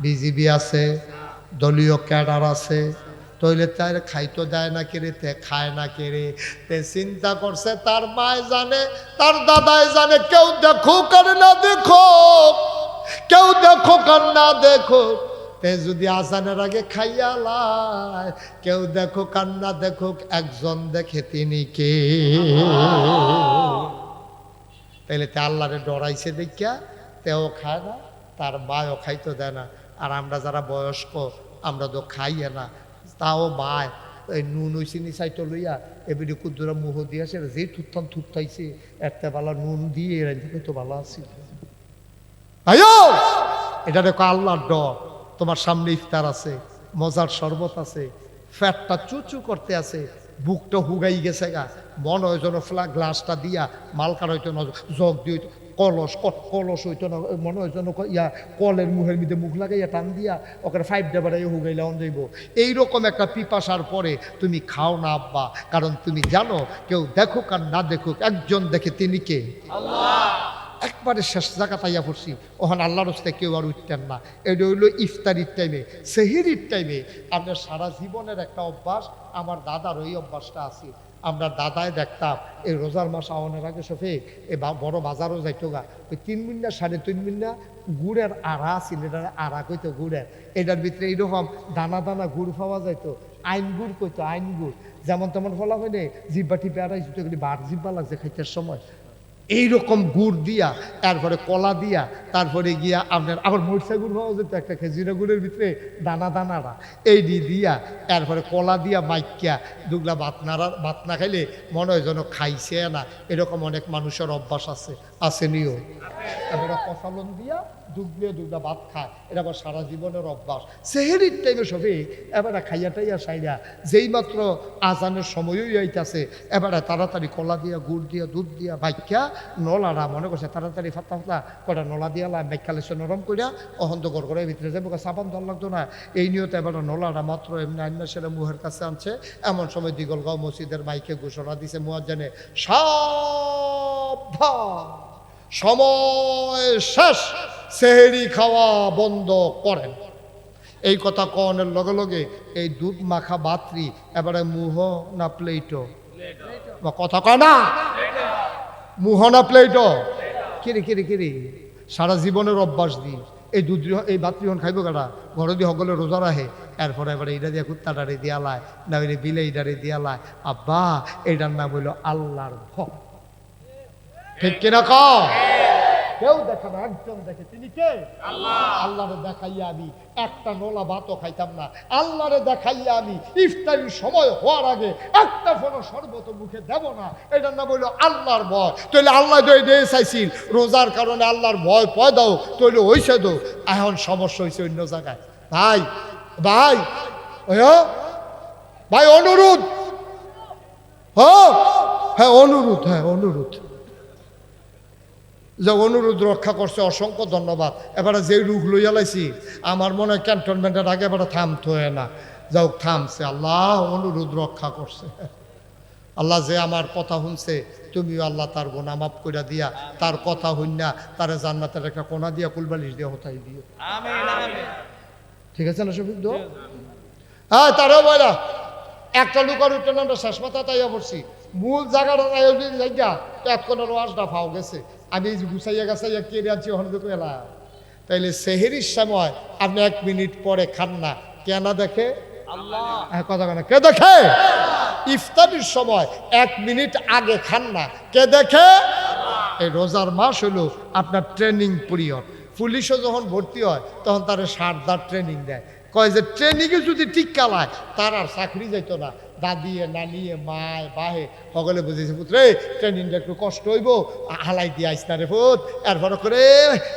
বিজিবি আছে, দলীয় ক্যাডার আছে, তইলে তার খাইতো দেয় না কেড়ে, তে খায় না কেড়ে। তে চিন্তা করছে তার মায় জানে, তার দাদাই জানে, কেউ দেখো কার না দেখো, কেউ দেখো কার না দেখো, তে যদি আজানের আগে খাইয়া লাই, কেউ দেখো কান্না দেখুক, একজন দেখে তিনি কে। তাইলে তে আল্লাহরে ডরাইছে দেখিয়া তেও খায় না, তার মায়ও খাইতে দেয় না। আর আমরা যারা বয়স্ক আমরা তো খাইয়ে না, তাও মায় এই নুন ওই চিনি চাইতে লইয়া এবারে কুদ্দুরা মুহ দিয়েছে, যে থুত্থান থুত্থাইছে একটা বেলা নুন দিয়ে রাঁধতে তো ভালো আছি। আয়ো এটা দেখো আল্লাহর ডর। তোমার সামনে ইফতার আছে, মজার শরবত আছে, ফ্যাটটা চুচু করতে আছে, বুকটা হুগাই গেছে গা, মনে হয় যেন গ্লাসটা দিয়া মালকার হইতো না, জগ দিয়ে কলস হইতো না, মনে হয় যেন ইয়া কলের মুখের মধ্যে মুখ লাগাইয়া টান দিয়া ওখানে 5 ডাবারাই হুগাইলে অন যাইব। এইরকম একটা পিপাসার পরে তুমি খাও না আব্বা, কারণ তুমি জানো কেউ দেখুক আর না দেখুক, একজন দেখে তিনি কে? আল্লাহ। একবারে শেষ জায়গা তাইয়া পড়ছি, ওখানে আল্লাহর রাস্তে কেউ আর উঠতেন না। এটা হইল ইফতারির টাইমে, সেহরির টাইমে। আপনার সারা জীবনের একটা অভ্যাস, আমার দাদার ওই অভ্যাসটা আছে। আমরা দাদায় দেখতাম এই রোজার মাস আওয়ানোর আগে সফে এ বড় বাজারও যাইতো গা, ওই 3 মিনিট 3.5 মিনিট গুড়ের আড়া আছিল, এটার আড়া কইতো গুড়ের, এটার ভিতরে এইরকম দানা দানা গুড় পাওয়া যাইতো, আইন গুড় কইতো, আইন গুড়। যেমন তেমন ফলা হয় না, জিব্বা টিপে আড়াইছি তো এগুলি বার জিব্বা লাগছে খাইতে সময়। এইরকম গুড় দিয়া, তারপরে কলা দিয়া, তারপরে গিয়া আপনার আবার মরিচা গুড় পাওয়া যেত একটা, খেজুরা গুড়ের ভিতরে দানা দানারা, এই দিয়া তারপরে কলা দিয়া মাইকিয়া দুগলা ভাত না খাইলে মনে হয় যেন খাইছে না। এরকম অনেক মানুষের অভ্যাস আছে, আসেনিও। এবারে কষালন দিয়া দুগলা ভাত খায়, এটা আবার সারা জীবনের অভ্যাস। সেহেরির টাইমে সবে এবারে খাইয়া টাইয়া সাইয়া যেই মাত্র আজানের সময়ই আইতাছে, এবারে তাড়াতাড়ি কলা দিয়া, গুড় দিয়া, দুধ দিয়া বাইকা নলারা মনে করছে তাড়াতাড়ি ফাতা ফাতা কটা নলা দিয়া বাইকালে সে নরম করিয়া অহন্ত গড় করে ভিতরে যাবো, সাবান ধর লাগতো না। এই নিয়তে এবারে নলারা মাত্র এমনি আইনা সেটা মুহের কাছে আনছে, এমন সময় দিগলগাঁও মসজিদের মাইকে ঘোষণা দিছে মুয়াজ্জিনে, সাবধান, সময় শেষ, সেহরি খাওয়া বন্ধ করেন। এই কথা কনের লগে লগে এই দুধ মাখা বাত্রি এবারে মুহ না প্লেটো, কথা কয় না, মুহ না প্লেটো, কিরে সারা জীবনের অভ্যাস দি এই দুধ এই বাত্রিহন খাইব কারা ঘরে দিয়ে সকলে রোজা রাখে, এরপরে এবারে এইটা দিয়ে কুত্তাটারে দিয়ালায় না হইলে বিলেইটারে দিয়ালায়। আব্বা এইটার নাম হইল আল্লাহর ভয়, ঠিক কিনা কও? কেউ দেখে না, একজন দেখে, তিনি কে? আল্লাহ। আল্লাহরে দেখাইয়া আমি একটা নলা ভাতও খাইতাম না, আল্লাহরে দেখাইয়া আমি ইফতারির সময় হওয়ার আগে একটা ফোনো শরবত মুখে দেব না, এটার নাম হইল আল্লাহর ভয়। তাইলে আল্লাহ দিয়ে চাইছিল রোজার কারণে আল্লাহর ভয় পয় দাও, তাইলে হইছে দো। এখন সমস্যা হয়েছে অন্য জায়গায়। ভাই ভাই ভাই অনুরোধ, হ্যাঁ অনুরোধ, যে অনুরোধ রক্ষা করছে, অসংখ্য ধন্যবাদ। এবারে যে রুখ লইয়া লাইছি আমার মনে হয় ক্যান্টনমেন্টের আগে এবারে থামতে হয় না, যাও থামছে। আল্লাহ অনুরোধ রক্ষা করছে। আল্লাহ যে আমার কথা শুনছে, তুমিও আল্লাহ তার গোনা মাফ করে দিয়া, তার কথা হইনা তারে জান্নাতের একটা কোনা দিয়া কুলবালিশ দিয়ে হতাই দিও। ঠিক আছে না শফিক? হ্যাঁ তারও বলা একটা লুকার উঠে আমরা শেষ মাথা তাইয়া পড়ছি, মূল জায়গাটা জায়গা এতক্ষণের ওয়াজটা ফাও গেছে, আমি গুছাইয়া গাছাইয়া কেড়ে আনছি ওখানে দেখো এলা। তাইলে সেহেরির সময় আপনি 1 মিনিট পরে খান না, কেন দেখে? আল্লাহ। কথা কেন কে দেখে? ইফতারির সময় 1 মিনিট আগে খান না, কে দেখে? এই রোজার মাস হলো আপনার ট্রেনিং পিরিয়ড। পুলিশও যখন ভর্তি হয় তখন তারা 7 ট্রেনিং দেয়, কয় যে ট্রেনিংয়ে যদি ঠিক কালায় তার আর চাকরি যাইতো না। দাদিয়ে নানিয়ে মায় বাহে সকলে বুঝেছে, পুত্রে ট্রেনিংটা একটু কষ্ট হইব, হালাই দিয়ে আইস না রে ফুট, এরপর করে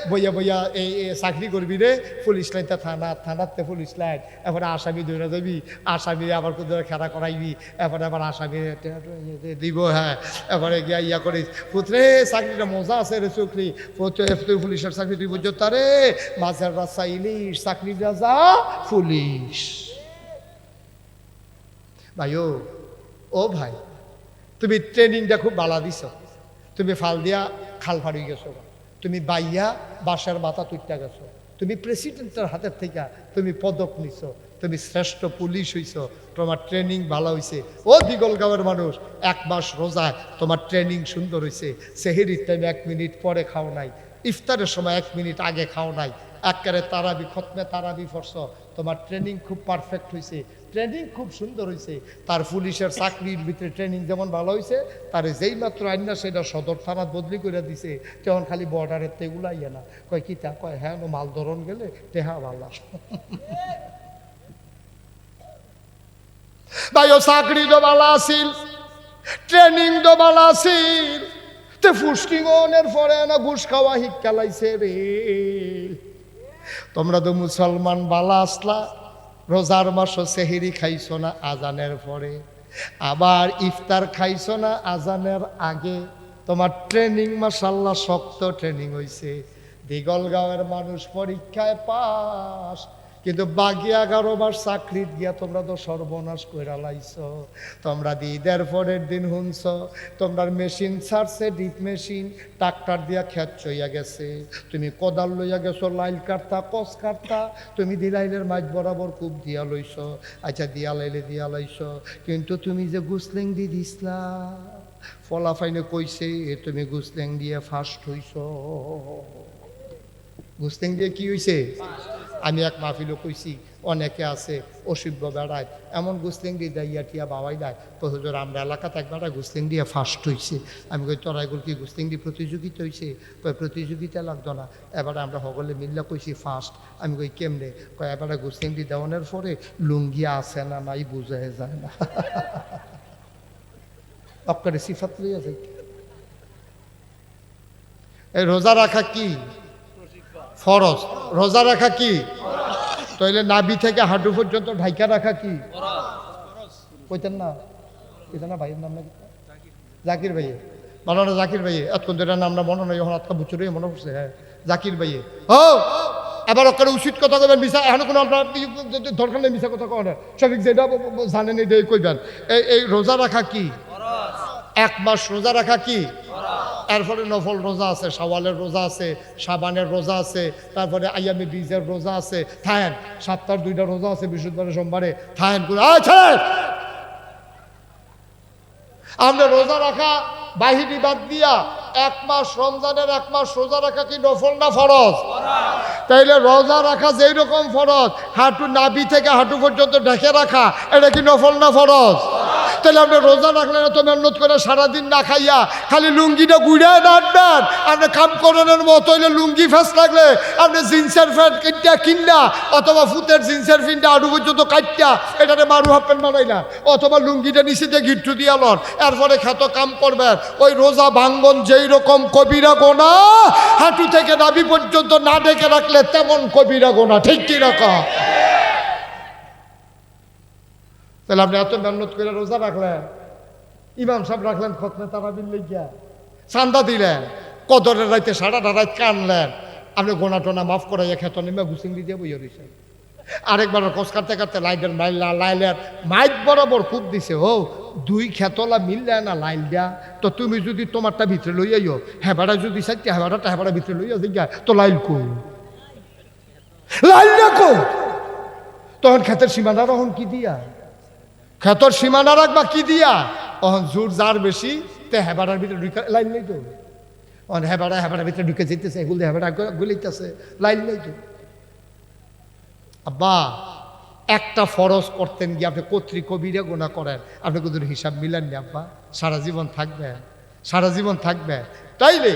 বইয়া এই চাকরি করবি রে, পুলিশ লাইনটা থানাতে পুলিশ লাইন, এরপরে আসামি ধরে যাবি, আসামি আবার কোথাও খেলা করাইবি, এরপরে আবার আসামি দিব, হ্যাঁ এরপরে গিয়া ইয়া করিস, পুত্রে চাকরিটা মজা আছে রে, চাকরি তুই পুলিশের চাকরি তুই বুঝছো তারে, মাঝের রাস্তা ইলিশ, চাকরি রাজা পুলিশ। ভাই ও ভাই, তুমি ট্রেনিংটা খুব ভালো দিছ, তুমি ফাল দিয়া খাল ফাড়ি গেছো, তুমি বাইয়া বাসার মাথা তুইটা গেছো, তুমি প্রেসিডেন্টের হাতের থেকে তুমি পদক নিছ, তুমি শ্রেষ্ঠ পুলিশ হইছ, তোমার ট্রেনিং ভালো হয়েছে। ও দিগলগাঁওয়ের মানুষ, 1 মাস রোজায় তোমার ট্রেনিং সুন্দর হয়েছে। সেহেরির টাইমে 1 মিনিট পরে খাও নাই, ইফতারের সময় 1 মিনিট আগে খাও নাই, একেবারে তারাবি খতমে তারাবি ফরস, তোমার ট্রেনিং খুব পারফেক্ট হয়েছে, ট্রেনিং খুব সুন্দর হয়েছে। তার পুলিশের চাকরির ভিতরে ট্রেনিং যেমন ভালো হয়েছে, তার যেই মাত্র আইন না সেটা সদর থানাত বদলি করে দিছে, তখন খালি বর্ডারের তেগুলা ইয়ে না কয় কি তা কয় হ্যাঁ মাল ধরন গেলে টেহা ভালো। ভাই ও চাকরি তো ভালো আছিল, ট্রেনিং তো ভালো আছিল, তে ফুস্টিং অনের পরে না ঘুষ খাওয়া শিক্ষালাইছে রে। তোমরা তো মুসলমান বালা আসলা, রোজার মাসও সেহেরি খাইছো না আজানের পরে, আবার ইফতার খাইছো না আজানের আগে। তোমার ট্রেনিং মাশাআল্লাহ শক্ত ট্রেনিং হইছে। দিগলগাঁওয়ের মানুষ পরীক্ষায় পাস, কিন্তু বাকি 11 বার চাকরিত গিয়া তোমরা তো সর্বনাশ কইরা লাইছো। তোমরা ঈদের পরের দিন শুনছ তোমরা মেশিন ছাড়ছে, ডিপ মেশিন, ট্রাক্টর দিয়া খেত চইয়া গেছে, তুমি কোদাল লইয়া গেছো লাইল কাটতা কস কাটতা, তুমি দিলাইলের মাঝ বরাবর কূপ দিয়া লইছ। আচ্ছা দিয়া লাইলে দিয়া লাইছ, কিন্তু তুমি যে গুসলেং দি দিসলা ফলাফাইনে কইছে তুমি গুসলেং দিয়ে ফার্স্ট হইছ। গুসলেং দিয়ে কি হইছে? আমি এক মাহফিলও কইছি, অনেকে আছে অসিব্য বেড়ায় এমন গুসলিং দিয়ে দাইয়া টিয়া বাবাই দেয়, তো হুজুর আমরা এলাকাতে একবার গুসলিং দিয়ে ফার্স্ট হয়েছে। আমি কই তোরা এগুলো কি গুসলিং দিয়ে প্রতিযোগিতা হয়েছে? কয় প্রতিযোগিতা লাগতো না, এবারে আমরা সকলে মিল্লা কইছি ফার্স্ট। আমি কই কেমনে? কয় এবারে গুসলিং দিয়ে দেওয়ানোর পরে লুঙ্গি আছে না নাই বুঝা যায় না। আপনার সিফাত লইয়া যাই। এই রোজা রাখা কি ফরজ? রোজা রাখা কি? তাইলে নাভি থেকে হাঁটু পর্যন্ত ঢাইকা রাখা কি? কইতেন না, কইতেন না ভাইয়ের নাম নাকি? জাকির ভাইয়ে, মালানা জাকির ভাইয়ে, এতক্ষণ ধরে নামটা মনে নয়, এখন আজকে বুচুরে মনে পড়ছে। হ্যাঁ জাকির ভাইয়ে। ও এবার ওখানে উচিত কথা কবেন, মিশা এখন কোনো আপনার দরকার নেই মিশা কথা কবেন, সঠিক যেটা জানেন এটাই কইবেন। এই রোজা রাখা কি? 1 মাস রোজা রাখা কি? এরপরে নফল রোজা আছে, শাওয়ালের রোজা আছে, শাবানের রোজা আছে, তারপরে আইয়ামে বীজের রোজা আছে, থাকেন সপ্তাহের 2টা রোজা আছে, বৃহস্পতিবার সোমবারে থাকেন করে। আমরা রোজা রাখা বাহিনী বাদ দিয়া 1 মাস রমজানের 1 মাস রোজা রাখা কি নফল না ফরজ? তাইলে রোজা রাখা যেই রকম ফরজ, হাঁটু নাভি থেকে হাঁটু পর্যন্ত ঢেকে রাখা, এটা কি নফল না ফরজ? তাহলে আপনি রোজা রাখলেন এত মেহনত করে সারাদিন না খাইয়া খালি লুঙ্গিটা গুড়ায় নাড়বেন, আপনি কাম করানোর মতো হইলে লুঙ্গি ফেস লাগলে আপনি জিন্সের প্যান্ট কিনা অথবা ফুতের জিন্সের প্যান্টটা হাঁটু পর্যন্ত কাটটা এটাতে মারু হাফ প্যান্ট বানাইলা, অথবা লুঙ্গিটা নিচেতে গিট্টু দিয়া লন, এরপরে খেত কাম করবেন। ওই রোজা ভাঙ্গন যেই রকম কবিরা গোনা, হাঁটু থেকে নাভি পর্যন্ত না ঢেকে রাখলে তেমন কবিরা গোনা, ঠিক কি রকম? তাহলে আপনি এত মেহনত করে রোজা রাখলেন, ইমাম সাহেব রাখলেন খতমে তারাবির লেগিয়া, চান্দা দিলেন, কদরের রাইতে সারাটা রাত কানলেন, আপনি গোনা টোনা মাফ করাইয়া খেত নেমে গুছিং দিয়ে বইয়া রয়েছেন। আরেকবার কস কাটতে কাটতে লাইটের লাইলের মাইক বরাবর খুব দিছে, ও 2 খেতলা মিললে না লাইল দিয়া, তো তুমি যদি তোমারটা ভিতরে লইয়াইও, হেবাটা যদি চাইতে হেবাটা হেবাটা ভিতরে লইয়া দিগা, তো লাইল কো লাইল না কো, তখন খেতের সীমানা রহন কি দিয়া, খেতর সীমানা রাখবা কি দিয়া? তখন জোর যার বেশি তে হেবাটার ভিতরে ঢুকে লাইন নেই তো, হেবাটার ভিতরে ঢুকে যেতেছে, এগুলো হেবাটা গুলিতেছে, লাইন নেই তো। আব্বা একটা ফরজ করতেন গিয়ে আপনি কর্তৃক কবিরা গোনা করেন, আপনি কোন হিসাব মিলেন নি আব্বা, সারা জীবন থাকবে, সারা জীবন থাকবে। তাইলে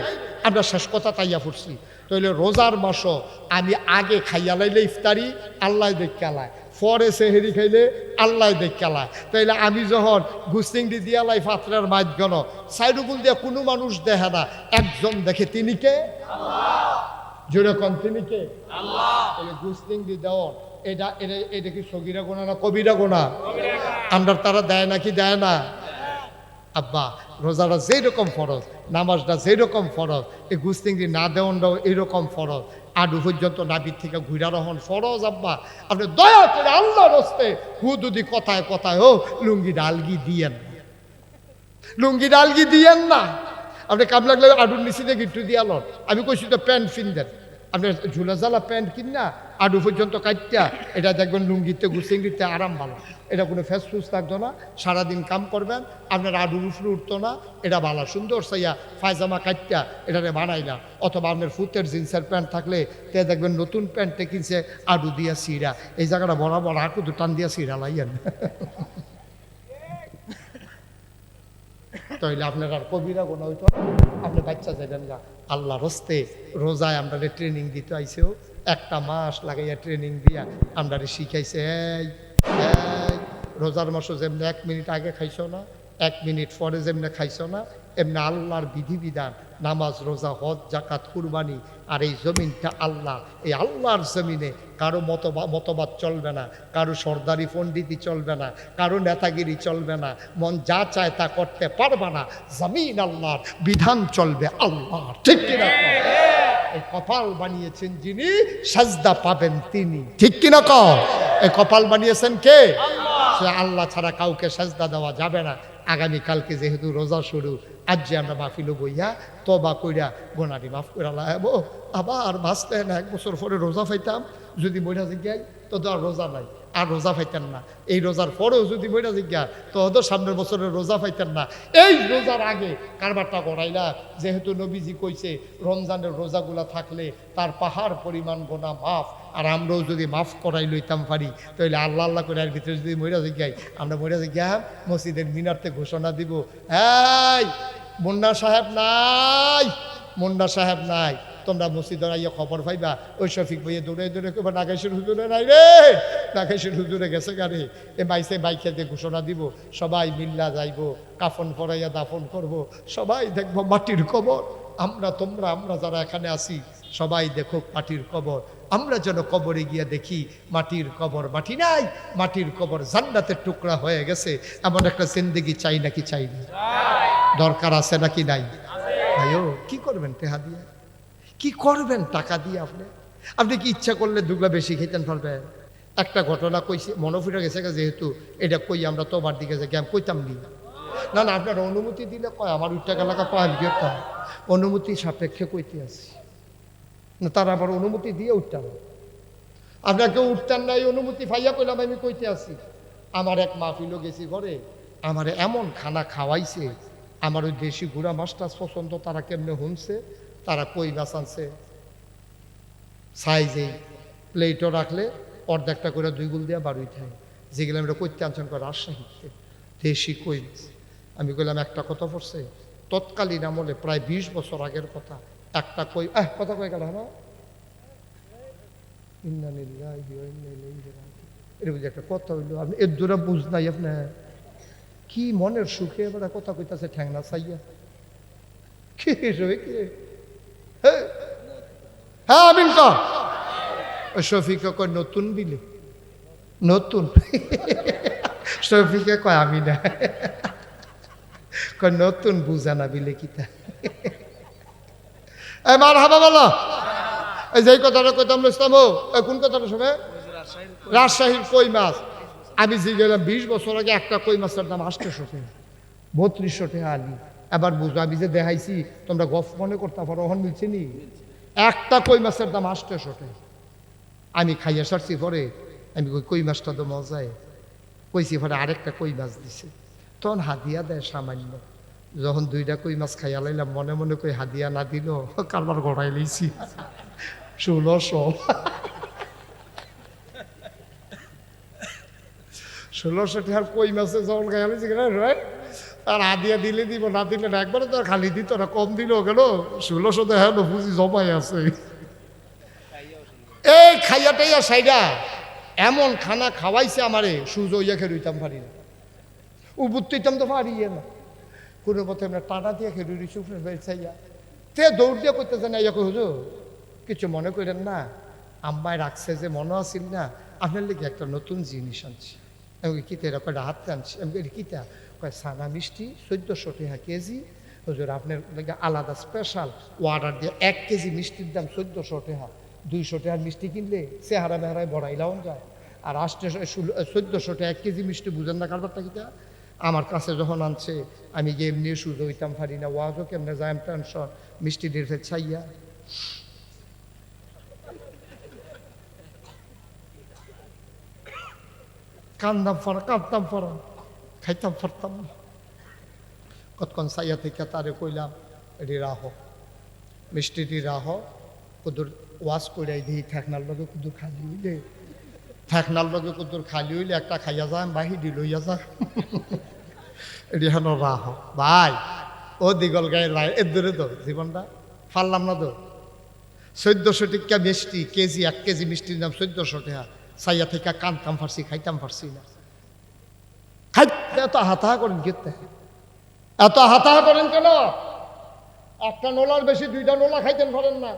আমরা শেষ কথা তাইয়া পড়ছি, তাইলে রোজার মাসও আমি আগে খাইয়া লাইলে ইফতারি আল্লাহ দেখে আলায়, পরে সেহেরি খাইলে আল্লাহ দেখে আলায়। তাইলে আমি যখন গুস্তিংটি দিয়া লাই পাত্রের মাঝখান সাইডুকুল দিয়ে কোনো মানুষ দেখে না, একজন দেখে, তিনি কে? জোরে কন, তিনি কে? গুস্তিংটি দেওয়ার এটা এটা এটা কি সগিরা গোনা না কবিরা গোনা? আমরা তারা দেয় নাকি দেয় না? আব্বা রোজাটা যেই রকম ফরজ, নামাজটা যেই রকম ফরজ, এই গুস্তিংটি না দেওয়াটাও এইরকম ফরজ, আডু পর্যন্ত নাবির থেকে ঘুরা রহন ফরজ। আব্বা আপনি দয়া করে আল্লাহর হস্তে হুদুদি কথায় কথায় ও লুঙ্গি ডালগি দিয়েন, লুঙ্গি ডালগি দিয়েন না। আপনি কাম লাগলে আডুর নিচে দিয়ে গিট্টু দিয়া লন। আমি কইছি তো প্যান্ট কিনতেন, আপনি ঝুলা জ্বালা প্যান্ট কিন না আডু পর্যন্ত কাটটা এটা দেখবেন লুঙ্গিতে গুসিঙ্গিতে আরাম ভালো, এটা কোনো ফেস ফুস থাকতো না, সারাদিন কাম করবেন আপনার আডুর উপরে উঠতো না, এটা ভালো সুন্দর সাইয়া পায়জামা কাটটা এটারে বানাইলা। অথবা আপনার ফুতের জিন্সের প্যান্ট থাকলে তে দেখবেন নতুন প্যান্টে কিনছে আডু দিয়া সিরা, এই জায়গাটা বরাবর হাঁটু টান দিয়া সিরা লাইয়েন তাইলে আপনার আর কবিরা গোনা হইতো না, আপনি বাচ্চা যাবেন না। আল্লাহ রস্তে রোজায় আমরা ট্রেনিং দিতে আইসেও একটা মাস লাগাইয়া ট্রেনিং দিয়া আমরা শিখাইছে এই রোজার মাসও যেমনি 1 মিনিট আগে খাইছো না, 1 মিনিট পরে যেমনি খাইছো না, এমনি আল্লাহর বিধিবিধান নামাজ রোজা হজ জাকাত কুরবানি। আর এই জমিনটা আল্লাহ, এই আল্লাহর জমিনে কারো মতবাদ চলবে না, কারো সর্দারি পণ্ডিতি চলবে না, কারো নেতাগিরি চলবে না, মন যা চায় তা করতে পারবে না। জমিন আল্লাহর, বিধান চলবে আল্লাহর, ঠিক কিনা? এই কপাল বানিয়েছেন যিনি, সাজদা পাবেন তিনি, ঠিক কিনা কও? এই কপাল বানিয়েছেন কে? সে আল্লাহ ছাড়া কাউকে সাজদা দেওয়া যাবে না। আগামীকালকে যেহেতু রোজা শুরু, আজ যে আমরা মাহফিল বইয়া তবা কইরা গোনারি মাফ করে লাগাবো, আবার বাঁচতেন 1 বছর পরে রোজা পাইতাম, যদি মইরা জিজ্ঞাই তো আর রোজা নাই, আর রোজা পাইতেন না। এই রোজার পরেও যদি মইরা জিজ্ঞা তো হয়তো সামনের বছরে রোজা পাইতেন না। এই রোজার আগে কারবারটা করাইলা, যেহেতু নবীজি কইছে রমজানের রোজাগুলা থাকলে তার পাহাড় পরিমাণ গোনা মাফ, আর আমরাও যদি মাফ করাই লইতাম পারি তাহলে আল্লাহ আল্লাহ করে এর ভিতরে যদি মইরা জিজ্ঞাই, আমরা মইরা জিজ্ঞা মসজিদের মিনারতে ঘোষণা দিব, এই মুন্না সাহেব নাই, মুন্না সাহেব নাই, তোমরা মসজিদের আইয়া খবর পাইবা ওই শফিক ভাইয়া দৌড়ে দৌড়ে কেবল নাগেশের হুজুরে নাই রে, নাগেশের হুজুরে গেছে গাড়ি, এ মাইসে বাইকে দিয়ে ঘোষণা দিব, সবাই মিল্লা যাইব, কাফন পরাইয়া দাফন করব, সবাই দেখবো মাটির কবর। আমরা যারা এখানে আছি সবাই দেখো মাটির কবর, আমরা যেন কবরে গিয়া দেখি মাটির কবর মাটি নাই, মাটির কবর জান্নাতের টুকরা হয়ে গেছে। এমন একটা জিন্দেগি চাই নাকি চাই না? দরকার আছে নাকি নাই? ভাইও কি করবেন টেহা দিয়ে, কি করবেন টাকা দিয়ে? আপনি কি ইচ্ছা করলে দুগলা বেশি খেতেন পারবেন? একটা ঘটনা কইছে, মনে ফিরে গেছে, যেহেতু এটা কই আমরা তোমার দিকে যাই আমি কইতাম নি না, না আপনার অনুমতি দিলে কয় আমার উঠটা এলাকা কয় গিয়ে কয় অনুমতি সাপেক্ষে কইতে আছি না, তারা আবার অনুমতি দিয়ে উঠতাম, আপনাকে উঠতেন না, এই অনুমতি ফাইয়া কইলাম আমি কইতে আছি। আমার এক মাহফিলও গেছি ঘরে, আমার এমন খানা খাওয়াইছে, আমার ওই দেশি গুড়া মাছটা পছন্দ, তারা কেমনে হুমছে, তারা কই মাছ আনছে সাইজে প্লেটও রাখলে অর্ধেকটা করে 2 গুল দিয়ে বাড়ুই থাকে, যেগুলো আমরা করতে আনছেন করে রাজশাহীতে দেশি কই মাছ। আমি কইলাম একটা কথা পড়ছে, তৎকালীন আমলে প্রায় 20 বছর আগের কথা, একটা কই কথা কয়ে গেল না, এটা বুঝি একটা কথা হইলো, আপনি এর দূরে বুঝ নাই আপনার কি মনের সুখে এবার কথা কইতাছে ঠ্যাংনা চাইয়া কি হ্যাঁ আমিন কর। শফিকে কয় নতুন বিলে, নতুন শফিকে কয় আমি না, কয় নতুন বুঝা না বিলে কিতা। মার হাবা বলো, এই যে কথাটা কইতাম ইসলাম, কোন কথাটা শোনে? রাজশাহীর কই মাছ। আমি যে গেলাম 20 বছর আগে একটা কই মাছের দাম 800 টাকা, 3200 টাকা আলি। এবার বুঝো আমি যে দেখাইছি তোমরা গফ মনে করতে পারো, ওখানে মিলছে নি? একটা কই মাছের দাম 800 টাকা। আমি খাইয়া সারছি পরে, আমি কই মাছটা তো মজায় কইছি, পরে আরেকটা কই মাছ দিছে, তখন হাদিয়া দেয় সামান্য। যখন 2টা কই মাছ খাইয়া লাইলাম, মনে মনে কই হাদিয়া না দিল কারবার গড়াই লইছি 1600। 1600 টাকার কই মাছের জল খাইয়া লইছি আর হাদিয়া দিলে দিব, না দিলে না, একবারে তো আর খালি দিত না, কম দিলেও গেল 1600 টাকা পুঁজি জমাই আছে। এই খাইয়াটাইয়া সাইডা এমন খানা খাওয়াইছে আমারে, সুজ ইয়া খেয়ে রইতাম পারি না, উবুত্তিতাম তো পারি না, কোনো মতে আমরা টানা দিয়ে খেয়ে রইছি চাইয়া, তে দৌড় দিয়ে করতেছে না, ইয়া হুজুর কিছু মনে করেন না, আম্মায় রাখছে যে মনে আসিল না, আপনার লেগে একটা নতুন জিনিস আনছি। আমি কিতা এরকম হাতে আনছি, আমি কিতা কয় সানা মিষ্টি 1400 টাকা কেজি, হুজুর আপনার লেগে আলাদা স্পেশাল অর্ডার দিয়ে 1 কেজি মিষ্টির দাম 1400 টাকা। 200 টাকার মিষ্টি কিনলে চেহারা মেহারায় বড়াইলাও যায়, আর 1400 টাকা 1 কেজি মিষ্টি, বুঝেন না কারবারটা কিতা? আমার কাছে যখন আনছে আমি গিয়ে এমনি সুযোগ হইতাম পারি না, ওয়াজও কেমনে যায় টেনশন, মিষ্টি ডের ফের ছাইয়া কান্দাম ফরা কাঁদতাম ফরা খাইতাম ফরতাম না। কতক্ষণ সাইয়া থেকে তারে কইলাম এটি রাহ মিষ্টিটি রাহ কুদুর ওয়াশ করে দিই ঠেকনার লগে কুদুর খালি হইলে ঠেকনার লগে কুদুর খালি হইলে একটা খাইয়া যা বাহিরি লইয়া যা এটি হেন রাহ ভাই ও দিগল গায়ে লাই এর দূরে তো জীবনটা ফারলাম না তো 1400 টিকা মিষ্টি কেজি 1 কেজি মিষ্টির দাম 1400 টাকা সাইয়া থেকে কানতাম ফারসি খাইতাম ফারসি না খাইতে এত হাতা করেন খেতে এত হাতা করেন কেন একটা নোলার বেশি 2টা নোলা খাইতেন পারেন না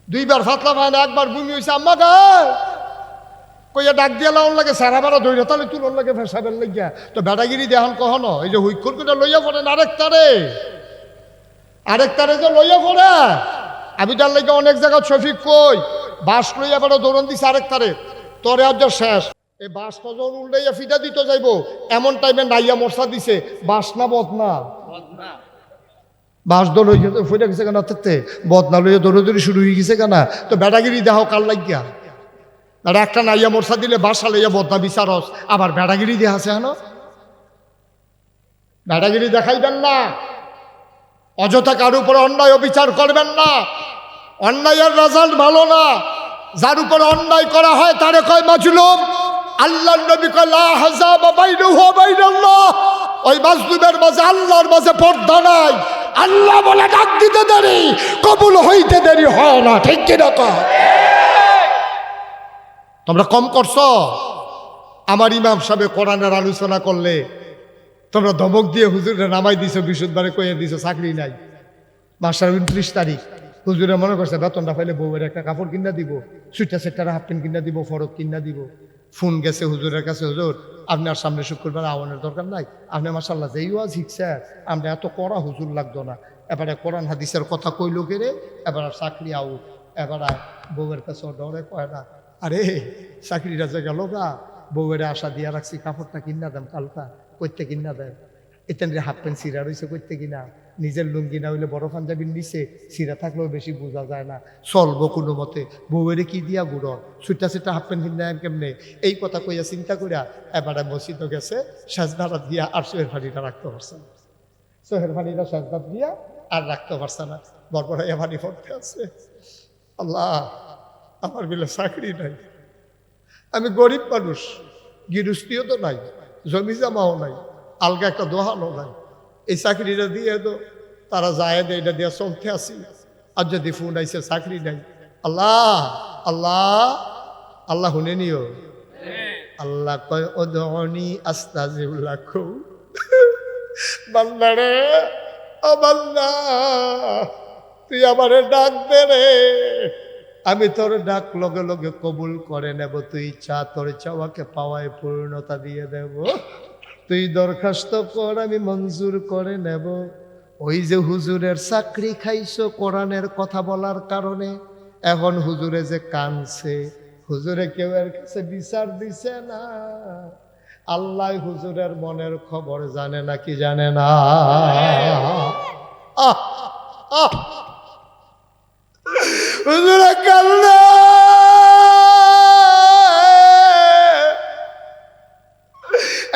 2বার ফাতলা পায় না 1বার বমি হয়েছে আম্মা গা কইয়া ডাক দিয়া লাউন লাগে সারা বারা ধৈর্য তাহলে তুলন লাগে ফেসাবেন লাগিয়া তো বেটাগিরি দেখান কখনো এই যে হুইক্ষর করে লইয়া পড়েন আরেকটারে যে লইয়া পড়ে আমি তার লাগে অনেক জায়গা শফিক কই বাস লইয়া পড়ে দৌড়ন দিছে আরেকটারে তোরে আজ শেষ এই বাসটা যখন উল্টাইয়া ফিটা দিতে যাইবো এমন টাইমে নাইয়া মশলা দিছে বাস না বদনা বাস দৌড় হয়ে গেছে ফিটা গেছে কেন থাকতে বদনা লইয়া দৌড়ি শুরু হয়ে গেছে কেনা তো বেটাগিরি দেখাও কাল লাগিয়া আর একটা নাইয়া মশলা দিলে বাসা লইয়া বদনা বিচারস আবার বেটাগিরি দেখা আছে হেন বেটাগিরি দেখাইবেন না অযথা কার উপরে অন্যায় অবিচার করবেন না অন্যায়ের রেজাল্ট ভালো না যার উপরে অন্যায় করা হয় তারে কয় মাজলুম আল্লাহর নবী কয় লা হাজাবা বাইনাহু ওয়া বাইনাল্লাহ ওই মাজলুমের মাঝে আল্লাহর মাঝে পর্দা নাই আল্লাহ বলে ডাক দিতে দেরি কবুল হইতে দেরি হয় না ঠিক কি না কয় তোমরা কম করছো আমার ইমাম সাহেব কোরআনের আলোচনা করলে তোমরা ধমক দিয়ে হুজুরে নামাই দিছো বিশুদ্ধবারে কইয়া দিছো চাকরি নাই মাসের 29 তারিখ হুজুরে মনে করছে বেতনটা পাইলে বউয়ের একটা কাপড় কিনা দিব সুইটা সেটার হাফ প্যান্ট কিনা দিব ফরক কিনা দিব ফোন গেছে হুজুরের কাছে হুজুর আপনার সামনে শুক্রবার আওয়ানোর দরকার নাই আপনি মাশাআল্লাহ যেই ওয়াজ শিখছেন আমরা এত কড়া হুজুর লাগতো না এবারে কোরআন হাদিসের কথা কইলো কেরে এবার চাকরি আউট এবার বউয়ের কাছে ডরে কয় না আরে চাকরিটা যে গেল গা বউয়ের আশা দিয়া রাখছি কাপড়টা কিনা দেন কালকা কইতে কিনা দেন এতেন হাফ প্যান্ট সিরা রয়েছে কইতে কিনা নিজের লুঙ্গি না হইলে বড় পাঞ্জাবির নিচে সিরা থাকলেও বেশি বোঝা যায় না চলবো কোনো মতে বউয়েরে কি দিয়া গুড় সুইটা সেটা হাফ প্যান্ট কিনা কেমনে এই কথা কইয়া চিন্তা করিয়া এবারে মসজিদও গেছে সাজদারা দিয়া আর সোহের ফানিটা রাখতে পারছে না সোহের ফানিটা সাজদার দিয়া আর রাখতে পারছে না বরবরাইয়া ফানি পড়তে আছে আল্লাহ আমার বিলে চাকরি নাই আমি গরিব মানুষ গৃহস্থীও তো নাই জমি জামাও নাই আলগা একটা দোহানও নাই এই চাকরিটা দিয়ে তো তারা যায় দে এটা দিয়ে চলতে আসি আর যদি ফোন আইসে চাকরি নাই আল্লাহ আল্লাহ আল্লাহ শুনে নিও আল্লাহ কয় ওদনি আস্তাজিব লাকু বান্দারে ও বান্দা তুই আমারে ডাক দে রে আমি তোর ডাক লগে লগে কবুল করে নেব তুই চা তোর চাওয়াকে পাওয়ায় পূর্ণতা দিয়ে দেব তুই দরখাস্ত কর আমি মঞ্জুর করে নেব ওই যে হুজুরের চাকরি খাইছো কোরআনের কথা বলার কারণে এখন হুজুরে যে কানছে হুজুরে কেউ এর কাছে বিচার দিছে না আল্লাহ হুজুরের মনের খবর জানে না কি জানে না হুজুরে কান্না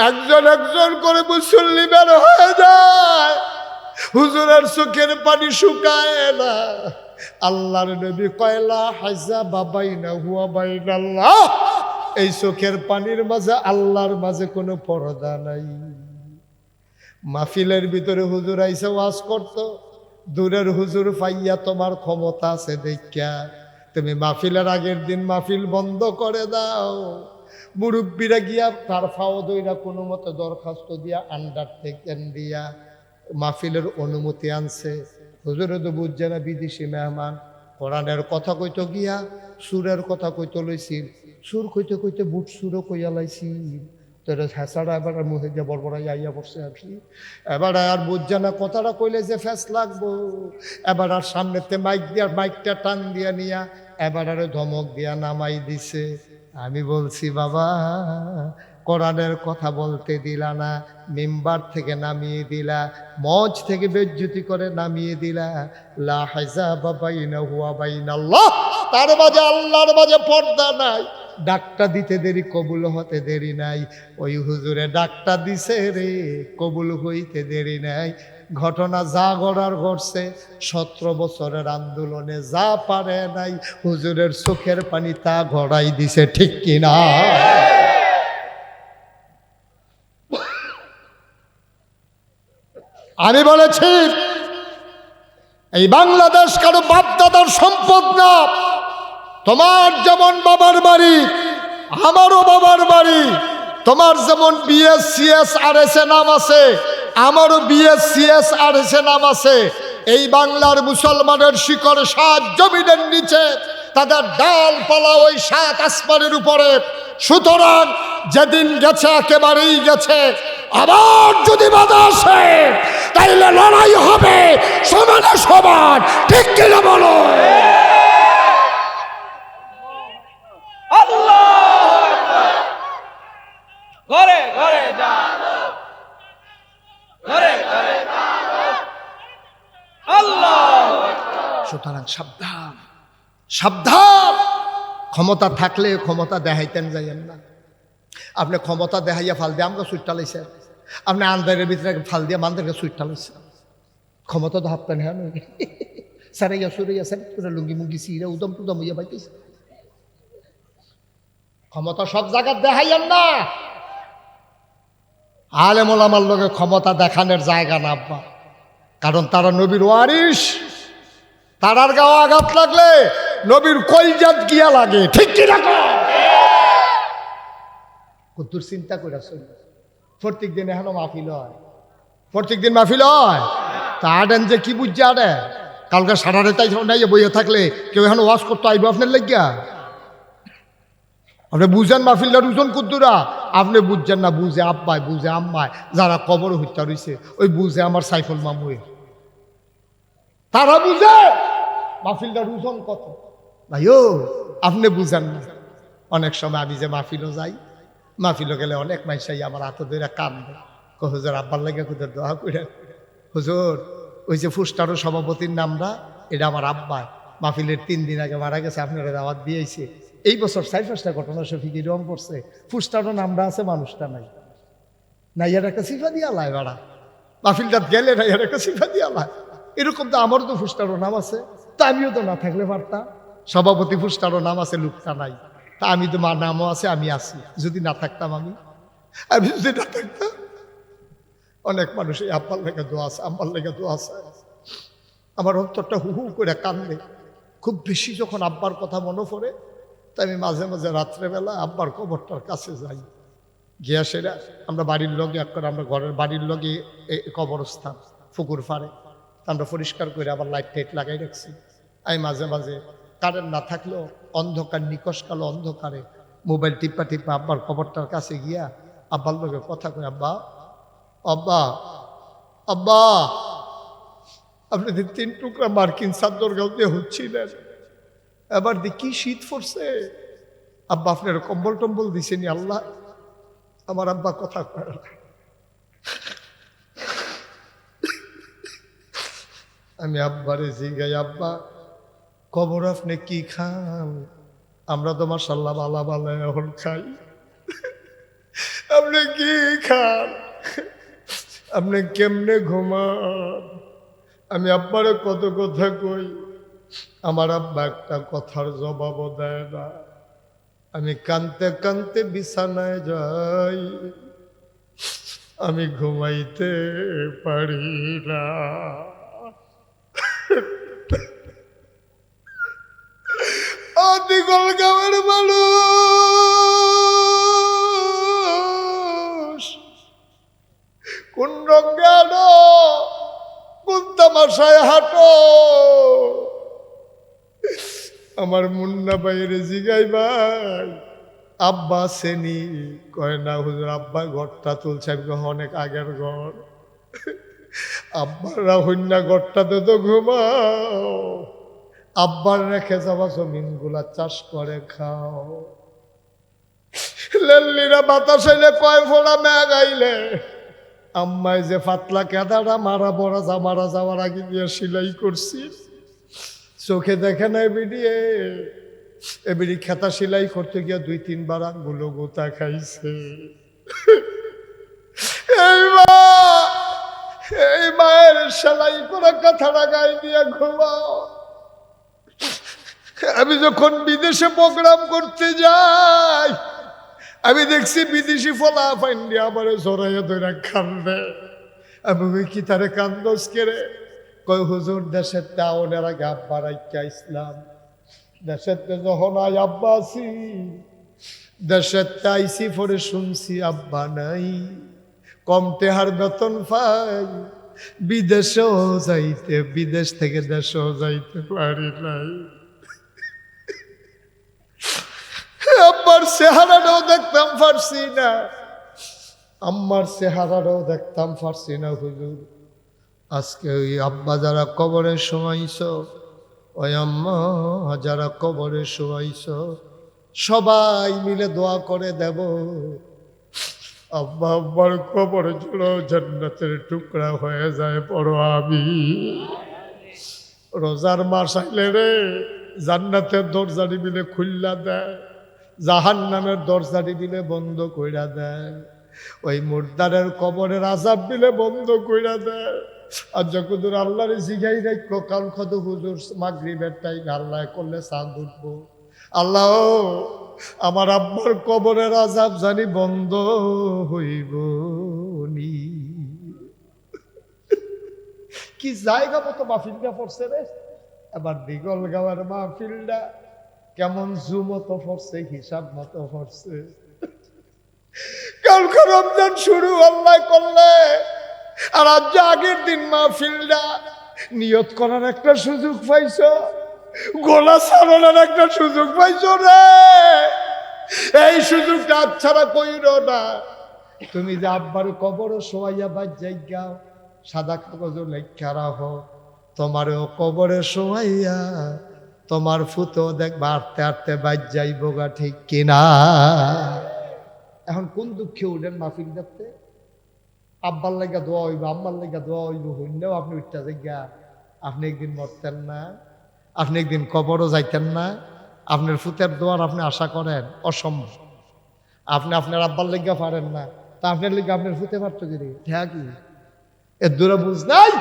একজন একজন করে মুসল্লি বের হয়ে যায় হুজুরের চোখের পানি শুকায় না আল্লাহর নবী কয়লা হাজা বাবাইনা হুয়া বাইনাল্লাহ এই চোখের পানির মাঝে আল্লাহর মাঝে কোনো পর্দা নাই মাহফিলের ভিতরে হুজুর আইসা ওয়াজ করতো দূরের হুজুর পাইয়া তোমার ক্ষমতা আছে দেখা তুমি মাহফিলের আগের দিন মাহফিল বন্ধ করে দাও মুরব্বীরা গিয়া তার ফাও দইরা কোনো মতে দরখাস্ত দিয়া আন্ডারটেকেন দিয়া মাহফিলের অনুমতি আনছে হুজুরে তো বুঝছে না বিদেশি মেহমান কোরআনের কথা কইতো গিয়া সুরের কথা কইতো লইছিল সুর কইতে কইতে বুট সুরও কইয়া লাইছি তোর হেঁচাড়া এবার মুখে দিয়ে বড়বড়াই আইয়া পড়ছে আর কি এবার আর বুঝছে না কথাটা কইলে যে ফ্যাস লাগবো এবার আর সামনেতে মাইক দিয়া মাইকটা টান দিয়া নিয়া এবার আরে ধমক দিয়া নামাই দিছে আমি বলছি বাবা কোরআনের কথা বলতে দিলা না মিম্বার থেকে নামিয়ে দিলা মঞ্চ থেকে বেজ্জতি করে নামিয়ে দিলা লা হাজাবা বাইনাহু ওয়া বাইনাল্লাহ তার মাঝে আল্লাহর মাঝে পর্দা নাই ডাকটা দিতে দেরি কবুল হতে দেরি নাই, ওই হুজুরে ডাকটা দিছে রে কবুল হইতে দেরি নাই। ঘটনা যা গড়ার ঘটছে, 17 বছরের আন্দোলনে যা পারে নাই, হুজুরের চোখের পানি তা গড়াই দিছে, ঠিক কিনা? আমি বলেছি এই বাংলাদেশ কারো বাপদাদার সম্পদ না। তোমার যেমন বাবার বাড়ি, আমারও বাবার বাড়ি। তোমার যেমন বিএসসিএস আর এস এ নাম আছে, আমারও বিএসসিএস আর এস এ নাম আছে। এই বাংলার মুসলমানের শিকড় 7 জমিনের নিচে, তাদের ডালপালা ওই 7 আসমানের উপরে। সুতরাং যেদিন গেছে একেবারেই গেছে। আবার যদি বাধা আসে তাইলে লড়াই হবে সমানে সমান, ঠিক কিনা বলো? ঘরে ঘরে জানো, ঘরে ঘরে আল্লাহ। সুতরাং সাবধান, সাবধান। ক্ষমতা থাকলে ক্ষমতা দেখাইতেন যাইয়েন না। আপনি ক্ষমতা দেখাইয়া ফাল দিয়ে আমাকে সুইটটা লাইছেন, আপনি আন্দারের ভিতরে ফাল দিয়ে মান্দারকে সুইটটা লাইছেন। ক্ষমতা তো ভাবতেন হ্যাঁ নই সারাইয়া সুরাইয়া স্যার করে লুঙ্গি মুঙ্গি সিরা উদম টুদম হইয়া পাইতেছে। ক্ষমতা সব জায়গায় দেখাইয়েন না। আলেম ওলামার লোকে ক্ষমতা দেখানোর জায়গা না আব্বা, কারণ তারা নবীর ওয়ারিস। তারার গাও আঘাত লাগলে নবীর কলজাত গিয়া লাগে, ঠিক কি না? কত চিন্তা করে প্রত্যেক দিন এখনো মাহফিল হয়, প্রত্যেক দিন মাহফিল হয়। তা আডেন যে কি বুঝছে আডে, কালকে সারা রাত বইয়ে থাকলে কেউ এখন ওয়াশ করতে আইব আপনার লাগিয়া? আপনি বুঝেন মাহফিলটার ওজন কুদ্দুরা? আপনি বুঝছেন না, বুঝে আব্বাই, বুঝে আম্মায়, যারা কবর হত্যা রয়েছে ওই বুঝে আমার সাইফুল মামুয়ে, তারা বুঝে মাহফিলটার ওজন কত। ভাইও আপনি বুঝেন না। অনেক সময় আমি যে মাহফিলও যাই, মাহফিলও গেলে অনেক মাইসাই আমার হাত ধরে কান্দে, হুজুর আব্বার লাগে হুজুর দোয়া করে। হুজুর ওই যে ফুস্টারও সভাপতির নামটা, এটা আমার আব্বাই মাহফিলের 3 দিন আগে মারা গেছে, আপনারা দাওয়াত দিয়েছে। এই বছর 4-5টা ঘটনা শফিক রং করছে, ফুস্টারও নামটা আছে, মানুষটা নাই। নাইয়ার একটা সিফা দিয়া লাই বাড়া, মাহফিলটা গেলে নাইয়ার একটা সিফা দিয়া লাই। এরকম তো আমারও তো ফুস্টারও নাম আছে, তা আমিও তো না থাকলে পারতাম। সভাপতি ফুস্টারও নাম আছে, লোকটা নাই। তা আমি তো মার নামও আছে, আমি আছি। যদি না থাকতাম আমি যদি না থাকতাম। অনেক মানুষ এই আব্বার লেগে দোয়া আছে, আব্বার লেগে দোয়া আছে। আমার অন্তরটা হু হু করে কান্দে খুব বেশি যখন আব্বার কথা মনে পড়ে। তাই আমি মাঝে মাঝে রাত্রেবেলা আব্বার কবরটার কাছে যাই, গিয়া সেরা আমরা বাড়ির লগে একবার, আমরা ঘরের বাড়ির লগে কবরস্থান পুকুর পাড়ে, আমরা পরিষ্কার করে আবার লাইট টাইট লাগাই রাখছি। আমি মাঝে মাঝে কারেন্ট না থাকলেও অন্ধকার, নিকশ কালো অন্ধকারে মোবাইল টিপা টিপা আব্বার কবরটার কাছে গিয়া আব্বার লগে কথা কই, আব্বা আব্বা আব্বা আপনাদের 3 টুকরা মার্কিন চাদর গাও দিয়ে হচ্ছিলেন, এবার দি কি শীত পড়ছে, আব্বা আপনার কম্বল টম্বল দিছেনি আল্লাহ? আমার আব্বা কথা কয় না। আমি আব্বারে জিগাই, আব্বা কবর আপনি কি খান? আমরা তো মাশাআল্লাহ বালা বালা এখন খাই, আপনি কি খান? আপনি কেমনে ঘুমান? আমি আব্বারে কত কথা কই, আমার আব্বা একটা কথার জবাবও দেয় না। আমি কানতে কানতে বিছানায় যাই, আমি ঘুমাইতে পারি না। দিগল গাঁয়ের মানুষ কোন রঙে আনো, কোন তামাশায় হাঁটো? আমার মুন্না বাইরে জিগাই ভাই আব্বা সেনি, কয় না হুজুর আব্বা ঘরটা তুলছে। অনেক আগের ঘর, আব্বারা হইনা ঘরটাতে তো ঘুমাও, আব্বার রেখে যাওয়া জমিন গুলা চাষ করে খাও। লেল্লিরা বাতাস আইলে কয় ফোড়া মেঘ আইলে, আম্মাই যে পাতলা কেদারা মারা যাওয়ার আগে দিয়ে সেলাই করছি, চোখে দেখে নাই বিডিয়ে এবারে খেতা সেলাই করতে গিয়ে 2-3 বার আঙ্গুলো গোতা খাইছে। এই মায়ের সেলাই করা কথাটা গায়ে দিয়ে ঘুমাও। আমি যখন বিদেশে প্রোগ্রাম করতে যাই, আমি দেখছি বিদেশি ফলা ফাইন্ডি আমার জড়াইয়া ধরে কান্দে। আমি কি তারে কান্দস কেড়ে? কয় হুজুর দেশের টাউনের আগে আব্বা রাইকা ইসলাম, দেশের যখন আই আব্বা আছি, দেশের আইসি পরে শুনছি আব্বা নাই, কম টেহার বেতন পাই, বিদেশেও যাইতে, বিদেশ থেকে দেশেও যাইতে পারি নাই। আব্বার চেহারাটাও দেখতাম পারছি না, আম্মার চেহারাটাও দেখতাম পারছি না হুজুর। আজকে ওই আব্বা যারা কবরে শোয়াইছ, ওই আম্মা যারা কবরে শোয়াইছ, সবাই মিলে দোয়া করে দেব আব্বা আব্বার কবর জুড়ো জান্নাতের টুকরা হয়ে যায় বড় আমি। রোজার মাস আইলে রে জান্নাতের দরজাটি মিলে খুল্লা দেয়, জাহান্নামের দরজাটি মিলে বন্ধ কইরা দেয়, ওই মুর্দারের কবরের আযাব মিলে বন্ধ কইরা দেয়। আর যখন আল্লাহরে জিগাই রাখো কাল কত হুজুর মাগরিবের টাইম আল্লাহ করলে চাঁদ উঠবো, আল্লাহ আমার আব্বার কবরের আযাব জানি বন্ধ হইব নি। কি জায়গা মতো মাহফিলটা পড়ছে রে, এবার দিগল গাওয়ার মাহফিলটা কেমন জু মতো পড়ছে, হিসাব মতো পড়ছে। কালকে রমজান শুরু আল্লাহ করলে, আর আজ আগের দিন মাহফিলটা নিয়ত করার একটা সুযোগ পাইছ, গলা ছাড়ানোর একটা সুযোগ পাইছ রে। এই সুযোগটা ছাড়া কইরো না। তুমি যে আব্বার কবর শোয়াইয়া বাদ যাইগাও, সাদা কাগজ লেখা রাখো, তোমারও কবরে শোয়াইয়া তোমার ফুতো দেখবা আটতে আটতে বাদ যাইব গা, ঠিক কিনা? এখন কোন দুঃখে উঠেন মাহফিল দেখতে? আব্বার লাগা দোয়া হইব, আম্মার লাগা দোয়া হইব, হইলেও আপনি উঠতে যাইগা। আপনি একদিন মরতেন না, আপনি একদিন কবরও যাইতেন না, আপনার ফুতের দোয়ার আপনি আশা করেন? অসম্ভব। আপনি আপনার আব্বার লেগা পারেন না, তা আপনার লেগে আপনার ফুতে পারত কি? হ্যাঁ কি এর দূরে বুঝ নাই?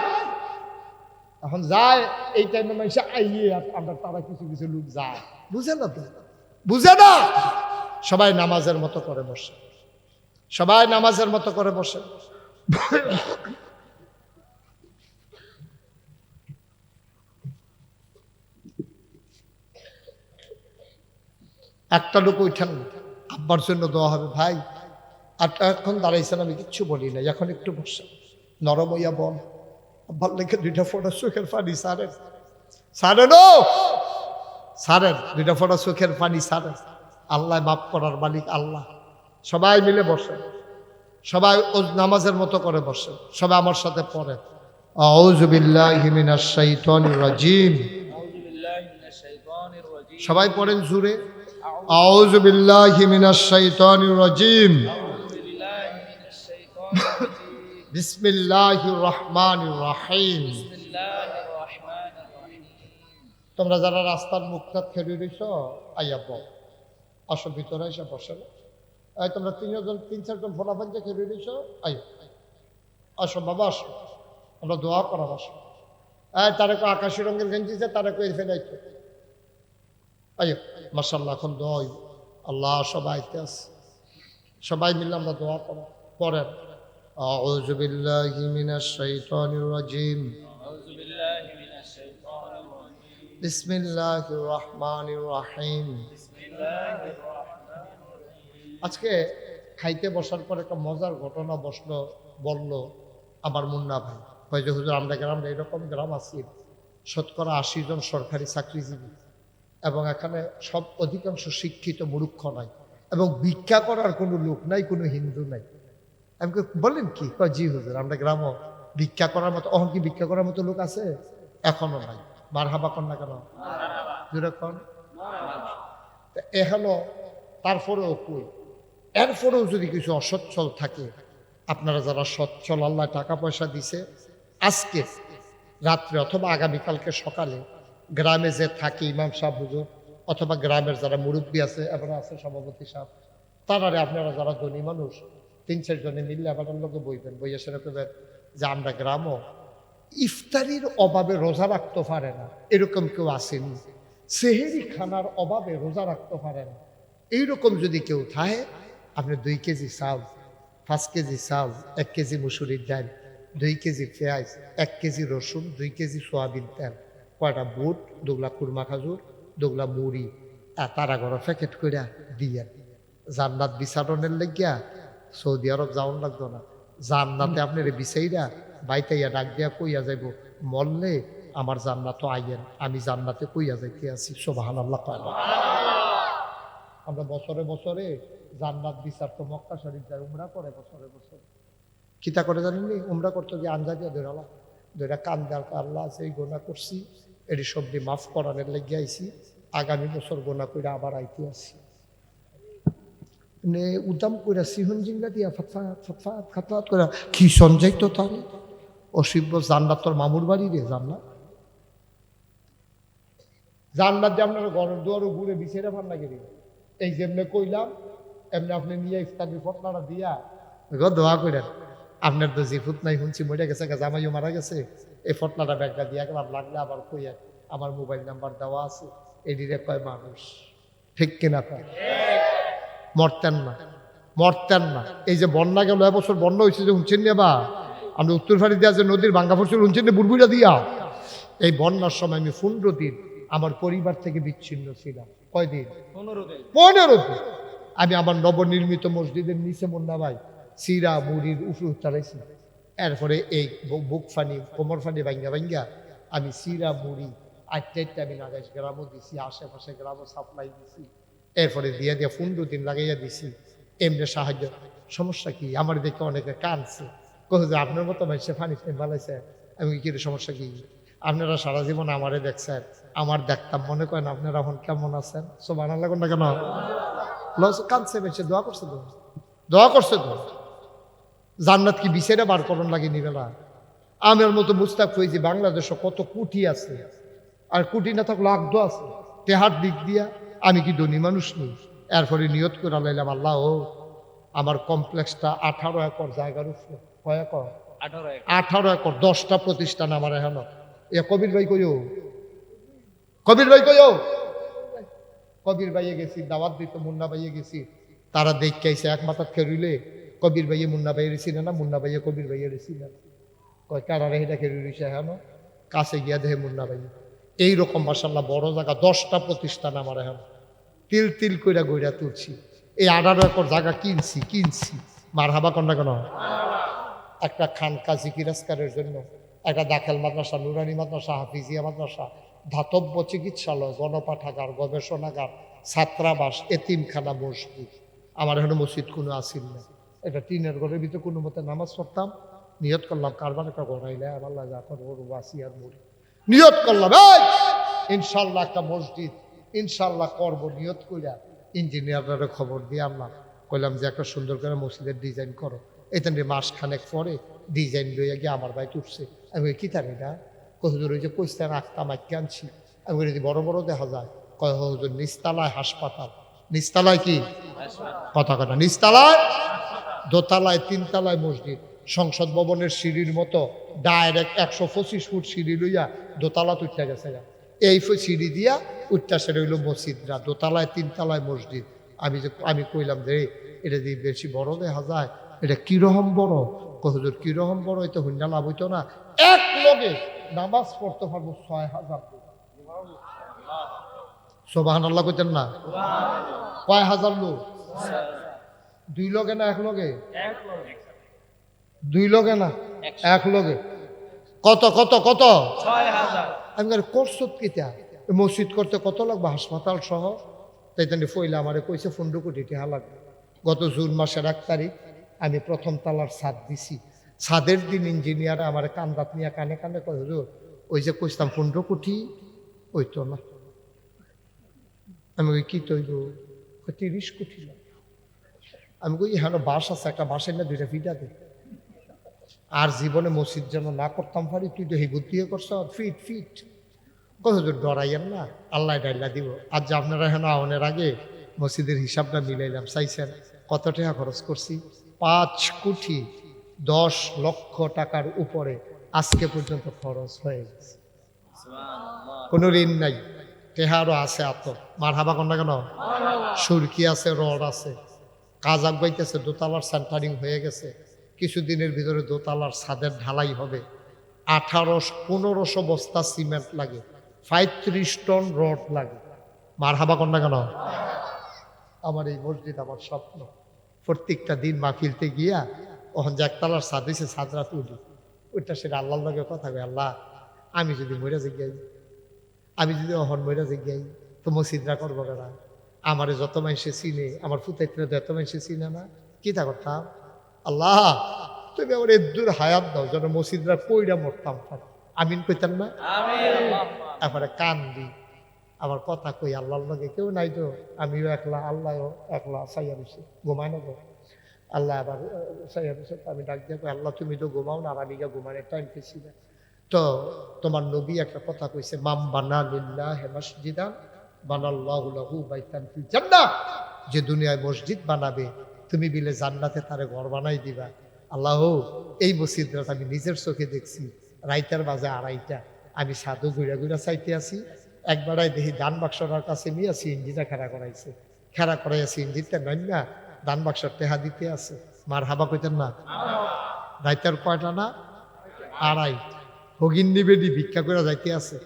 এখন যায় এই টাইমে মানুষ আইয়ে, আমরা তারা কিছু কিছু লোক যায়, বুঝে না তো, বুঝে না। সবাই নামাজের মতো করে বসে, সবাই নামাজের মতো করে বসে। একটা লোক উঠেন, আব্বার জন্য দোয়া হবে। ভাই আর এখন দাঁড়াইছেন, আমি কিচ্ছু বলি না, এখন একটু বসে নরম হইয়া বল, আব্বার লেগে 2টা ফোঁটা চোখের পানি সারেন, সারেন, ও সারেন, 2টা ফোঁটা চোখের পানি সারেন। আল্লাহ মাফ করার মালিক আল্লাহ। সবাই মিলে বসে, সবাই নামাজের মতো করে বসে, সবাই আমার সাথে পড়ে আউযু বিল্লাহি মিনাশ শাইতানির রাজিম। সবাই পড়েন জুড়ে, আউযু বিল্লাহি মিনাশ শাইতানির রাজিম, বিসমিল্লাহির রহমানির রহিম। তোমরা যারা রাস্তার মুখটা খেলে রইছ, আইয়া বল, আসো ভিতরে এসে বসে। এই তোমরা 3-4জন ফোলাফান যে খেলে রইছ, আইও, আসো বাবা, আসো, আমরা দোয়া করা। আসো, তারা কো আকাশি রঙের গেঞ্জিছে, তারা কো এর ফেলাইতো, আইও, মাশাআল্লাহ, এখন দোয়া হইব। আল্লাহ সবাই আইতে আছে, সবাই মিলে আমরা দোয়া করা। পড়েন আউযু বিল্লাহি মিনাশ শাইতানির রাজিম, বিসমিল্লাহির রহমানির রহিম। আজকে খাইতে বসার পর একটা মজার ঘটনা বলল আমার মুন্না ভাই। কয় যে হুজুর, আমরা গ্রামে এরকম গ্রাম আছি, শতকরা 80 জন সরকারি চাকরিজীবী, এবং এখানে সব অধিকাংশ শিক্ষিত মূর্খ নাই, এবং ভিক্ষা করার কোনো লোক নাই, কোনো হিন্দু নাই। আমি বলেন কি? কয় জি হুজুর, আমরা গ্রামও ভিক্ষা করার মতো, অহন কি ভিক্ষা করার মতো লোক আছে? এখনো নাই। মারহাবা কন না কেন? যেরকম এখনো, তারপরেও কই, এরপরেও যদি কিছু অসচ্ছল থাকে, আপনারা যারা সচ্ছল, আল্লাহ টাকা পয়সা দিছে, আজকে রাত্রে অথবা আগামীকালকে সকালে গ্রামে যে থাকে ইমাম সাহেব হুজুর অথবা গ্রামের যারা মুরব্বী আছে এবারে আছে সভাপতি সাহেব, তারারে আপনারা যারা ধনী মানুষ 3-4 জনে মিললে আবার লোকে বইবেন, বইয়া সেরা করবেন যে আমরা গ্রামও ইফতারির অভাবে রোজা রাখতে পারে না, এরকম কেউ আসেনি। সেহেরি খানার অভাবে রোজা রাখতে পারে না, এইরকম যদি কেউ থাকে, আপনি 2 কেজি চাল, 5 কেজি চাল, 1 কেজি মুসুরির ডাল, 2 কেজি পেঁয়াজ, 1 কেজি রসুন, 2 কেজি সোয়াবিন তেল, কয়টা বুট, 2 কুরমা খাজুর, 2 মুড়ি, তারা ঘর প্যাকেট করে দিয়া জান্নাত বিচারণের লাগিয়া সৌদি আরব যাওয়ার লাগতো না। জান্নাতে আপনার বিচাইরা বাইতাইয়া ডাক দিয়া কইয়া যাইব, মরলে আমার জান্নাতও আইয়েন, আমি জান্নাতে কইয়া যাইতে আছি। সুবহানাল্লাহ। আমরা বছরে বছরে জান্নাত বিচার তো মক্কা শরীফ যায়, উমরা করে বছরে বছরে। কিতা করে জানেননি? উমরা করতে গিয়ে আঞ্জা দিয়ে ধরালাম, ধরা কান্দার আল্লাহ আছে, এই গোনা করছি, এটি সবটি মাফ করানোর লেগে আইছি, আগামী বছর গোনা করে আবার আইতে আসি। উদাম করে সিহন জিঙ্গা দিয়া ফতফাত ফতফাত ফতফাত করে কি সঞ্জয় তো তার অসিব্য জান্নাত, তোর মামুর বাড়ি রে জান্নাত। জান্নাত যে আপনার ঘরের দুয়ারও ঘুরে বিছেরা ভার লাগে রে, এই যেমনি কইলাম এমনি আপনি নিয়ে ইফতারি ফটনাটা দিয়া দোয়া করেন। আপনার তো জিফুত নাই শুনছি মরে গেছে, জামাইও মারা গেছে, এই ফটনাটা ব্যাগটা দিয়া গেলাম, লাগলে আবার কইয়া আমার মোবাইল নাম্বার দেওয়া আছে, এদিকে কয় মানুষ, ঠিক কিনা কয়? মরতেন না, মরতেন না। এই যে বন্যা গেল, এবছর বন্যা হয়েছে যে শুনছেন না বা আমরা উত্তর ফাড়ি দিয়া যে নদীর ভাঙ্গা পড়ছিল শুনছেন না বুড়বুড়া দিয়া, এই বন্যার সময় আমি 15 দিন আমার পরিবার থেকে বিচ্ছিন্ন ছিলাম। কয়দিন? 15 দিন। আমি আমার নবনির্মিত মসজিদের নিচে মুন্না ভাই সিরা মুড়ির উফু চালাইছি, এরপরে এই বুক ফানি কোমর ফানি ভাঙ্গা ভাঙ্গা আমি সিরা মুড়ি 8টা আমি নাগাইশ গ্রামও দিছি, আশেপাশে গ্রামও সাপ্লাই দিছি, এরপরে দিয়ে দিয়ে 15 দিন লাগাইয়া দিছি। এমনি সাহায্য, সমস্যা কি? আমার দেখে অনেকে কানছে, কহে যে আপনার মতো মানুষে ফানি বানাইছে। আমি কি সমস্যা কি? আপনারা সারা জীবন আমারে দেখছেন, আমার দেখতাম, মনে করেন আপনারা এখন কেমন আছেন? সুবহানাল্লাহ না কেন? কানছে বেশি, দোয়া করছে তো, দোয়া করছে তো। জান্নাত কি বিচারে বার করণ লাগে নিবেলা? আমার মতো মুস্তাক হয়েছি, বাংলাদেশে কত কুটি আছে, আর কুটি না থাকলে আগদ আছে, তেহার দিক দিয়া আমি কি ধনী মানুষ নই? এরপরে নিয়ত করে লাইলাম, আল্লাহ ও আমার কমপ্লেক্সটা 18 একর জায়গার উপরে, কয় একর? 18 একর, 10টা প্রতিষ্ঠান আমার এখন। এ কবির ভাই কইও, কবির ভাই কইও, কবির ভাইয়ে গেছি দাওয়াত দিতে, মুন্না ভাইয়ে গেছি, তারা দেখে আইসে এক মাথা খেরুইলে কবির ভাইয়ে মুন্না ভাইয়ের ছিল না, মুন্না ভাইয়ে কবির ভাইয়ের ছিল না, কয় কারারে এটা খেরুইছে এখন, কাছে গিয়া দেহে মুন্না ভাই। এইরকম মাশাআল্লাহ বড় জায়গা, 10টা প্রতিষ্ঠান আমার এখন, তিল তিল কইরা গইরা তুলছি। এই 18 একর জায়গা কিনছি মারহাবা কন্যা কেন? একটা খানকা জিকিরাজকারের জন্য, একটা দাখিল মাদ্রাসা, নুরানি মাদ্রাসা, হাফিজিয়া মাদ্রাসা, ধাতব্য চিকিৎসালয়, গণপাঠাগার, গবেষণাগার, ছাত্রাবাস, এতিমখানা, মসজিদ। আমার এখানে মসজিদ কোনো আসিল না, এটা টিনের ঘরের ভিতরে কোনো মতে নামাজ পড়তাম। নিয়ত করলাম কারবার একটা গড়াইলে আল্লাহ যা করবো বাসিয়ার মুড়ি, নিয়ত করলাম ইনশাল্লাহ একটা মসজিদ ইনশাল্লাহ করবো। নিয়ত কইরা ইঞ্জিনিয়াররা খবর দিয়ে আনলাম, কইলাম যে একটা সুন্দর করে মসজিদের ডিজাইন করো। এটা মাস খানেক পরে ডিজাইন লইয়া গিয়ে আমার বাড়িতে উঠছে। আমি কি জানি না, কতদূর ওই যে কইস্তান আঁকতাম আঁকে আনছি। আমি যদি বড় বড় দেখা যায়, কয় হুজুর নিচতলায় হাসপাতাল, নিচতলায় কি কথা কথা, নিচতলায়, দোতলায়, 3 তলায় মসজিদ, সংসদ ভবনের সিঁড়ির মতো ডাইরেক্ট 125 ফুট সিঁড়ি লইয়া দোতলা উঠতে গেছে। এই সিঁড়ি দিয়া উঠতে সেটা হইল মসজিদরা, দোতলায় 3 তলায় মসজিদ। আমি কইলাম যে এটা দিয়ে বেশি বড় দেখা যায়, এটা কিরকম বড়? হুজুর কিরকম বড়? হইতো হুন্ডা লাভ হইতো না, এক লগে নামাজ পড়তে পারবো 6000। সুবহানাল্লাহ কইতেন না? কয় হাজার লোক? 2 লগে না 1 লগে? 2 লগে না 1 লগে। কত কত কত? 6000। আমি করছো কিতা? মসজিদ করতে কত লাগবে হাসপাতাল সহ? তাই তেমনি ফইলা আমারে কইছে 15 কোটি টাকা লাগবে। গত জুন মাসের 1 তারিখ আমি প্রথম তালার ছাদ দিছি। ছাদের দিন ইঞ্জিনিয়ার আমার কান্দাত নিয়ে কানে কানে কয় হুজুর ওই যে কইতাম 15 কোটি ওই তো না। আমি ওই কি তৈব 30 কোটি লাগবে। আমি কই হ্যাঁ বাস আছে, একটা বাসের না 2টা ফিটা দে। আর জীবনে মসজিদ যেন না করতাম পারি, তুই তো হি বুদ্ধি করছ ফিট ফিট। কতদূর ডরাইয়েন না, আল্লাহ ডাইল্লা দিব। আজ যে আপনারা এখন আওয়ানের আগে মসজিদের হিসাবটা মিলাইলাম, চাইছেন কত টাকা খরচ করছি? 5,10,00,000 টাকার উপরে আজকে পর্যন্ত খরচ হয়ে গেছে। কোনো ঋণ নাই, টেহারও আছে আত। মার হাবা কন্যা কেন? সুরকি আছে, রড আছে, কাজ আগাইতেছে, দোতলার সেন্টারিং হয়ে গেছে, কিছুদিনের ভিতরে দোতলার ছাদের ঢালাই হবে। 1500 বস্তা সিমেন্ট লাগে, 35 টন রড লাগে। মার হাবা কন্যা কেন? আমার এই মসজিদ আমার স্বপ্ন। প্রত্যেকটা দিন মাহফিলতে গিয়া ওখান যে একতলার ছাদ হয়েছে, ছাদরা তুলি, ওইটা সেটা আল্লাহর লগে কথা কই, আল্লাহ আমি যদি মইরা যাই, আমি যদি অহন মইরা যাই, তো মসজিদরা করবো কেনা? আমারে যত মানুষে চিনে, আমার ফুতাইতে যত মানুষে চিনে না, কি তা করতাম? আল্লাহ তুমি আমার এদুর হায়াত দাও যেন মসজিদরা কইরা মরতাম পারি। আমিন কইতাম না? তারপরে কান দি আমার কথা কই, আল্লাহর লগে কেউ নাই তো, আমিও একলা, আল্লাহও একলা, সাইয়া দিছে ঘুমায় না গো। আল্লাহ আবার সাইয়া দিছে, আমি ডাক দিয়ে কই, আল্লাহ তুমি তো ঘুমাও না, আর আমি গা ঘুমানোর টাইম পেয়েছি না। তো তোমার নবী একটা কথা কইছে, মাম বানা লিল্লাহি মাসজিদান বানাল্লাহু লাহু বাইতান ফিল জান্নাহ। যে দুনিয়ায় মসজিদ বানাবে, তুমি বিলে জান্নাতে তারে ঘর বানাই দিবা। আল্লাহ এই মসজিদটা আমি নিজের চোখে দেখছি, রাইতার বাজে 2:30, আমি সাধু ঘুরা ঘুরা চাইতে আছি, একবারাই দেখি দান বাক্সটার কাছে নিয়ে সিএনজিটা খেলা করাইছে, খেলা করাইয়া সিএনজিটা নয় না, দান বাক্স টেহা দিতে আছে। মার হাবা কইতেন না? রাইতার কয়টা না? 2:30। হগিন্নি বেডি ভিক্ষা করে যাইতে আছে,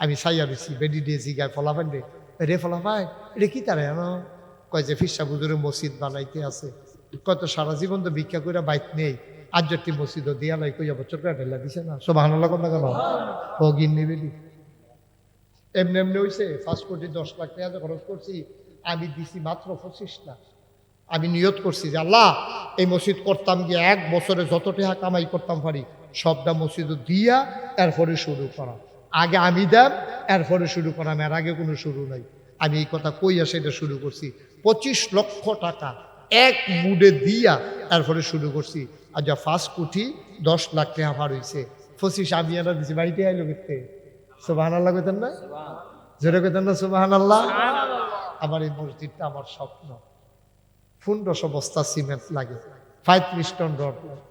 আমি চাইয়া দিছি, বেডি দিয়ে জিগায় ফলাফান রে, রে ফলাফাই এটা কি তারা জানো? কয় যে ফিরসা বুজুরে মসজিদ বানাইতে আছে। কত সারা জীবন তো ভিক্ষা করে বাইক নেই, আজ যদি মসজিদও দিয়া নাই, কইয়া বছর করে ঢেলা দিছে না। সুবহানাল্লাহ কোন কেন? হগিন্নি বেডি এমনি এমনি হয়েছে। 5 কোটি 10 লাখ টাকা খরচ করছি, আমি দিছি মাত্র 25 লাখ। আমি নিয়ত করছি যে আল্লাহ এই মসজিদ করতাম গিয়ে 1 বছরে যত টাকা কামাই করতাম পারি সবটা মসজিদ দিয়া এরপরে শুরু করা। আগে আমি দেব, এরপরে শুরু করা, এর আগে কোনো শুরু নাই। আমি এই কথা কইয়া সেটা শুরু করছি। 25 লক্ষ টাকা এক মুডে দিয়া এরপরে শুরু করছি। আর যা 5 কোটি 10 লাখ টাকা পার হয়েছে, 25 আমি এরা দিছি। বাড়িতে আইলো করতে সুবহানাল্লাহ কইতেন না? জোরে কইতেন না সুবহানাল্লাহ? আমার এই মসজিদটা আমার স্বপ্ন। 1500 বস্তা সিমেন্ট লাগে, 35 টন রড লাগে।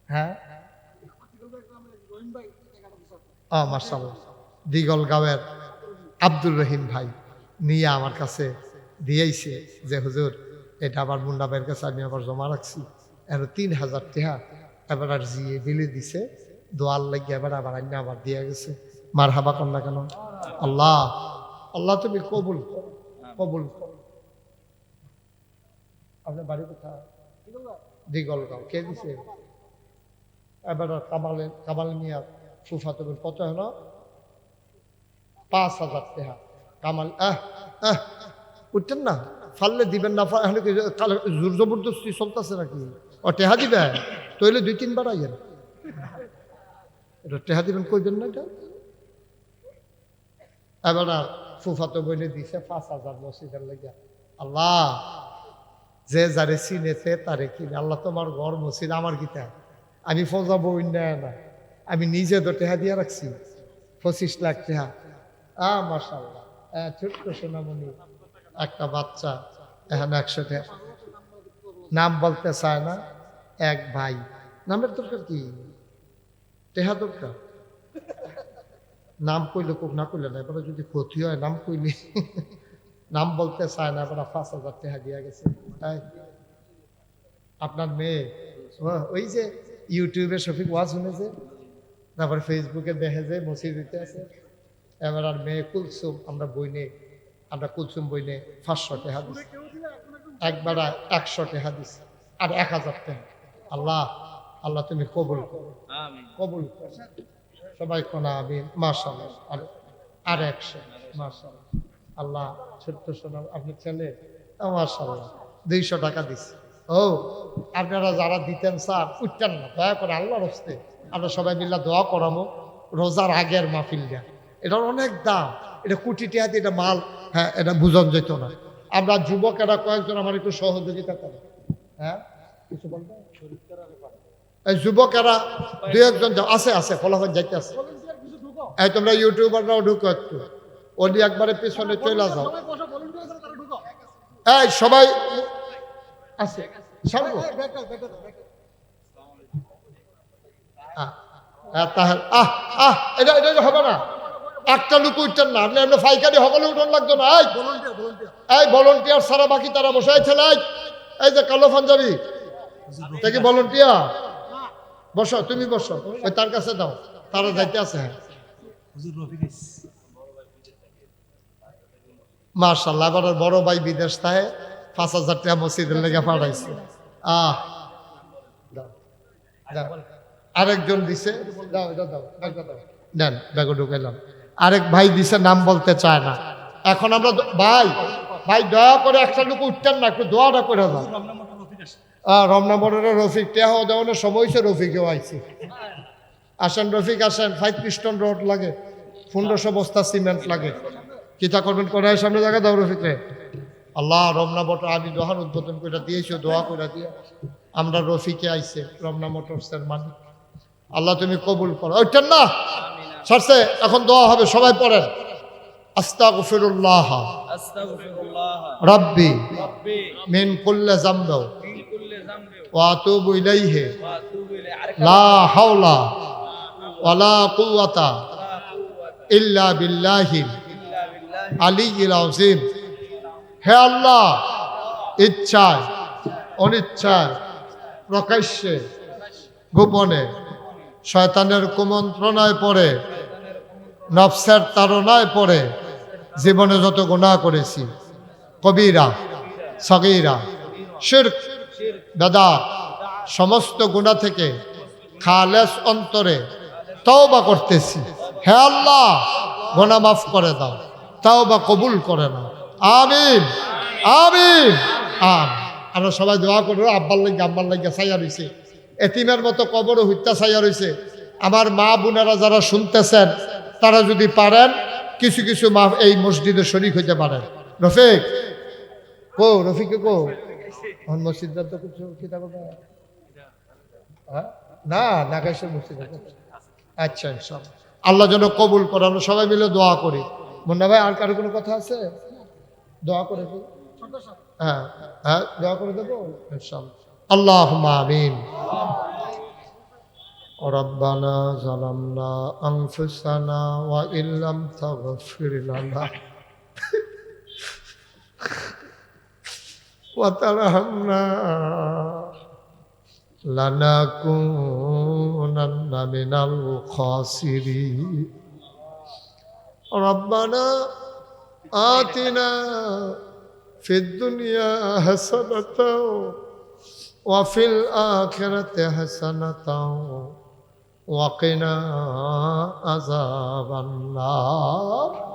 হ্যাঁ মাশাআল্লাহ। দিগলগাঁওয়ের আব্দুর রহিম ভাই নিয়ে আমার কাছে দিয়েছে যে হুজুর এটা আবার মুন্ডা ভাইয়ের কাছে আমি আবার জমা রাখছি, এর 3000 টাকা এবার আর জিয়ে বিলে দিছে, দোয়ার লাগে এবার আবার আইনা আবার দিয়ে গেছে। মার হাবা কন্যা কেন? আল্লাহ আল্লাহ তুমি কবুল করো, কবুল করো। আপনার বাড়ি কোথায়? দিগলগাঁও। কে দিছে? এবার কামাল মিয়া ফুফাতো বোন। কত হলো? 5000 টাকা। কামাল উঠতেন না, ফাললে দিবেন না, এখন জোর জবরদস্তি চলতেছে নাকি? ও টেহা দিবে তৈলে 2-3 বার আইয়েন, এটা টেহা দিবেন কইবেন না। এটা এবার আর ফুফাতো বইলে দিছে 5000 মসজিদের লেগে। আল্লাহ যে যারে চিনেছে তারে কিনে, আল্লাহ তোমার ঘর মসজিদ আমার গীতা, আমি ফজা বই না, আমি নিজে তো টেহা দিয়ে রাখছি 25 লাখ টাকা। মাশাআল্লাহ, ছোট্ট সোনামণি একটা বাচ্চা, এখন 100 টাকা। নাম বলতে চায় না এক ভাই। নামের দরকার কি? টেহা দরকার। নাম কইলে কোক, না কইলে না, এবার যদি ক্ষতি হয় নাম কইলে। নাম বলতে চায় না, এবার 5000 টাকা দিয়া গেছে। আপনার মেয়ে ওই যে ইউটিউবে শফিক ওয়াজ শুনেছে, তারপর ফেসবুকে দেখে যে মসজিদে আছে। এবার আর মেয়ে কুলসুম, আমরা কুলসুম বইনে 500 টাকা দিচ্ছি, একবার 100 টাকা দিচ্ছি, আর 1000 টাকা। আল্লাহ আল্লাহ তুমি কবুল করো, কবুল করো। সবাই কোনা আমি মাশাআল্লাহ। আর 100 মাশাআল্লাহ। আল্লাহ ছোট্ট সোনা আপনার ছেলে মাশাআল্লাহ 200 টাকা দিচ্ছি। ও আপনারা যারা দিতেন স্যার উঠতেন না, দয়া করে আল্লাহর হস্তে আমরা সবাই মিলে দোয়া করামো। রোজার আগের মাহফিলটা, এটার অনেক দাম, এটা কোটি টাকা দিয়ে এটা মাল। হ্যাঁ, এটা বুঝন যেত না। আমরা যুবকেরা কয়েকজন আমার একটু সহযোগিতা করে। হ্যাঁ কিছু বলবো? এই যুবকেরা 2-1 জন আছে ফলাফল যাইতে আছে। এই তোমরা ইউটিউবাররাও ঢুকো একটু, ওলি একবারে পিছনে চলে যাও। এই সবাই আছে সামনে। এটা এটা হবে না, একটা লুকু উঠছেন না আপনি, এমনি ফাইকারি সকলে উঠন লাগতো না। এই ভলেন্টিয়ার ছাড়া বাকি তারা বসে আছে। এই যে কালো পাঞ্জাবি কি ভলেন্টিয়ার? বসো, তুমি বসো, ওই তার কাছে দাও, তারা যাইতে আছে। মাশাআল্লাহ, আবার বড় ভাই বিদেশ থাকে, 5,000 টাকা মসজিদের লেগে পাঠাইছে। আরেকজন দিছে, দাও এটা দাও, ব্যাগটা দাও, নেন ব্যাগে ঢুকাইলাম। আরেক ভাই দিছে, নাম বলতে চায় না। এখন আমরা ভাই ভাই দয়া করে একটা লোক উঠতেন না, একটু দোয়াটা করে দাও। রমনা মোটরের রফিক টেহাও দেওয়ানোর সময় হয়েছে, রফিকেও আইছে। আসেন রফিক আসেন, 5 পিস্টন রোড লাগে, 1500 বস্তা সিমেন্ট লাগে। কিতা করবেন করে সামনে জায়গা দাও রফিক রে। আল্লাহ রমনা মোটর আমি দোহান উদ্বোধন করে দিয়েছি, দোয়া করে দিয়ে আমরা রফিকে আইছে, রমনা মোটরসের মালিক। আল্লাহ তুমি কবুল করো। ওইটার না সারছে, এখন দোয়া হবে, সবাই পড়েন। আস্তাগফিরুল্লাহ রাব্বি মিন কুল্লি যামবি ওয়া আতুবু ইলাইহি লা হাওলা ওয়ালা কুওয়াতা ইল্লা বিল্লাহিল আলিয়্যিল আযীম। হে আল্লাহ, ইচ্ছায় অনিচ্ছায় প্রকাশ্যে গোপনে শয়তানের কুমন্ত্রণায় পড়ে, নফসের তাড়নায় পড়ে জীবনে যত গুনাহ করেছি, কবিরা সগীরা শিরক বেদাত সমস্ত গুনাহ থেকে খালেস অন্তরে তওবা করতেছি। হে আল্লাহ, গুনাহ মাফ করে দাও, তওবা কবুল করে নাও। আমিন আমিন আমিন। আমরা সবাই দোয়া করবো। আব্বার লাগে আম্মার লাগে ছাইয়া রয়েছে, এতিমের মতো কবরও হত্যা ছাইয়া রয়েছে। আমার মা বোনেরা যারা শুনতেছেন, তারা যদি পারেন কিছু কিছু মা এই মসজিদে শরীক হইতে পারেন। রফিক কো, রফিকে কো মসজিদ তো কিছু কিতা করবে না, নাগাইশের মসজিদ। আচ্ছা ইনশাআল্লাহ, আল্লাহ যেন কবুল করানো। সবাই মিলে দোয়া করি। মুন্না ভাই, আর কারো কোনো কথা আছে? দোয়া করে দিই। হ্যাঁ হ্যাঁ, দোয়া করে দেবো ইনশাআল্লাহ। আল্লাহুম্মা আমিন। ربنا ظلمنا أنفسنا وإن لم تغفر لنا وترحمنا لنكونن من الخاسرين ربنا آتنا في الدنيا حسنة وفي الآخرة حسنة وقنا عذاب النار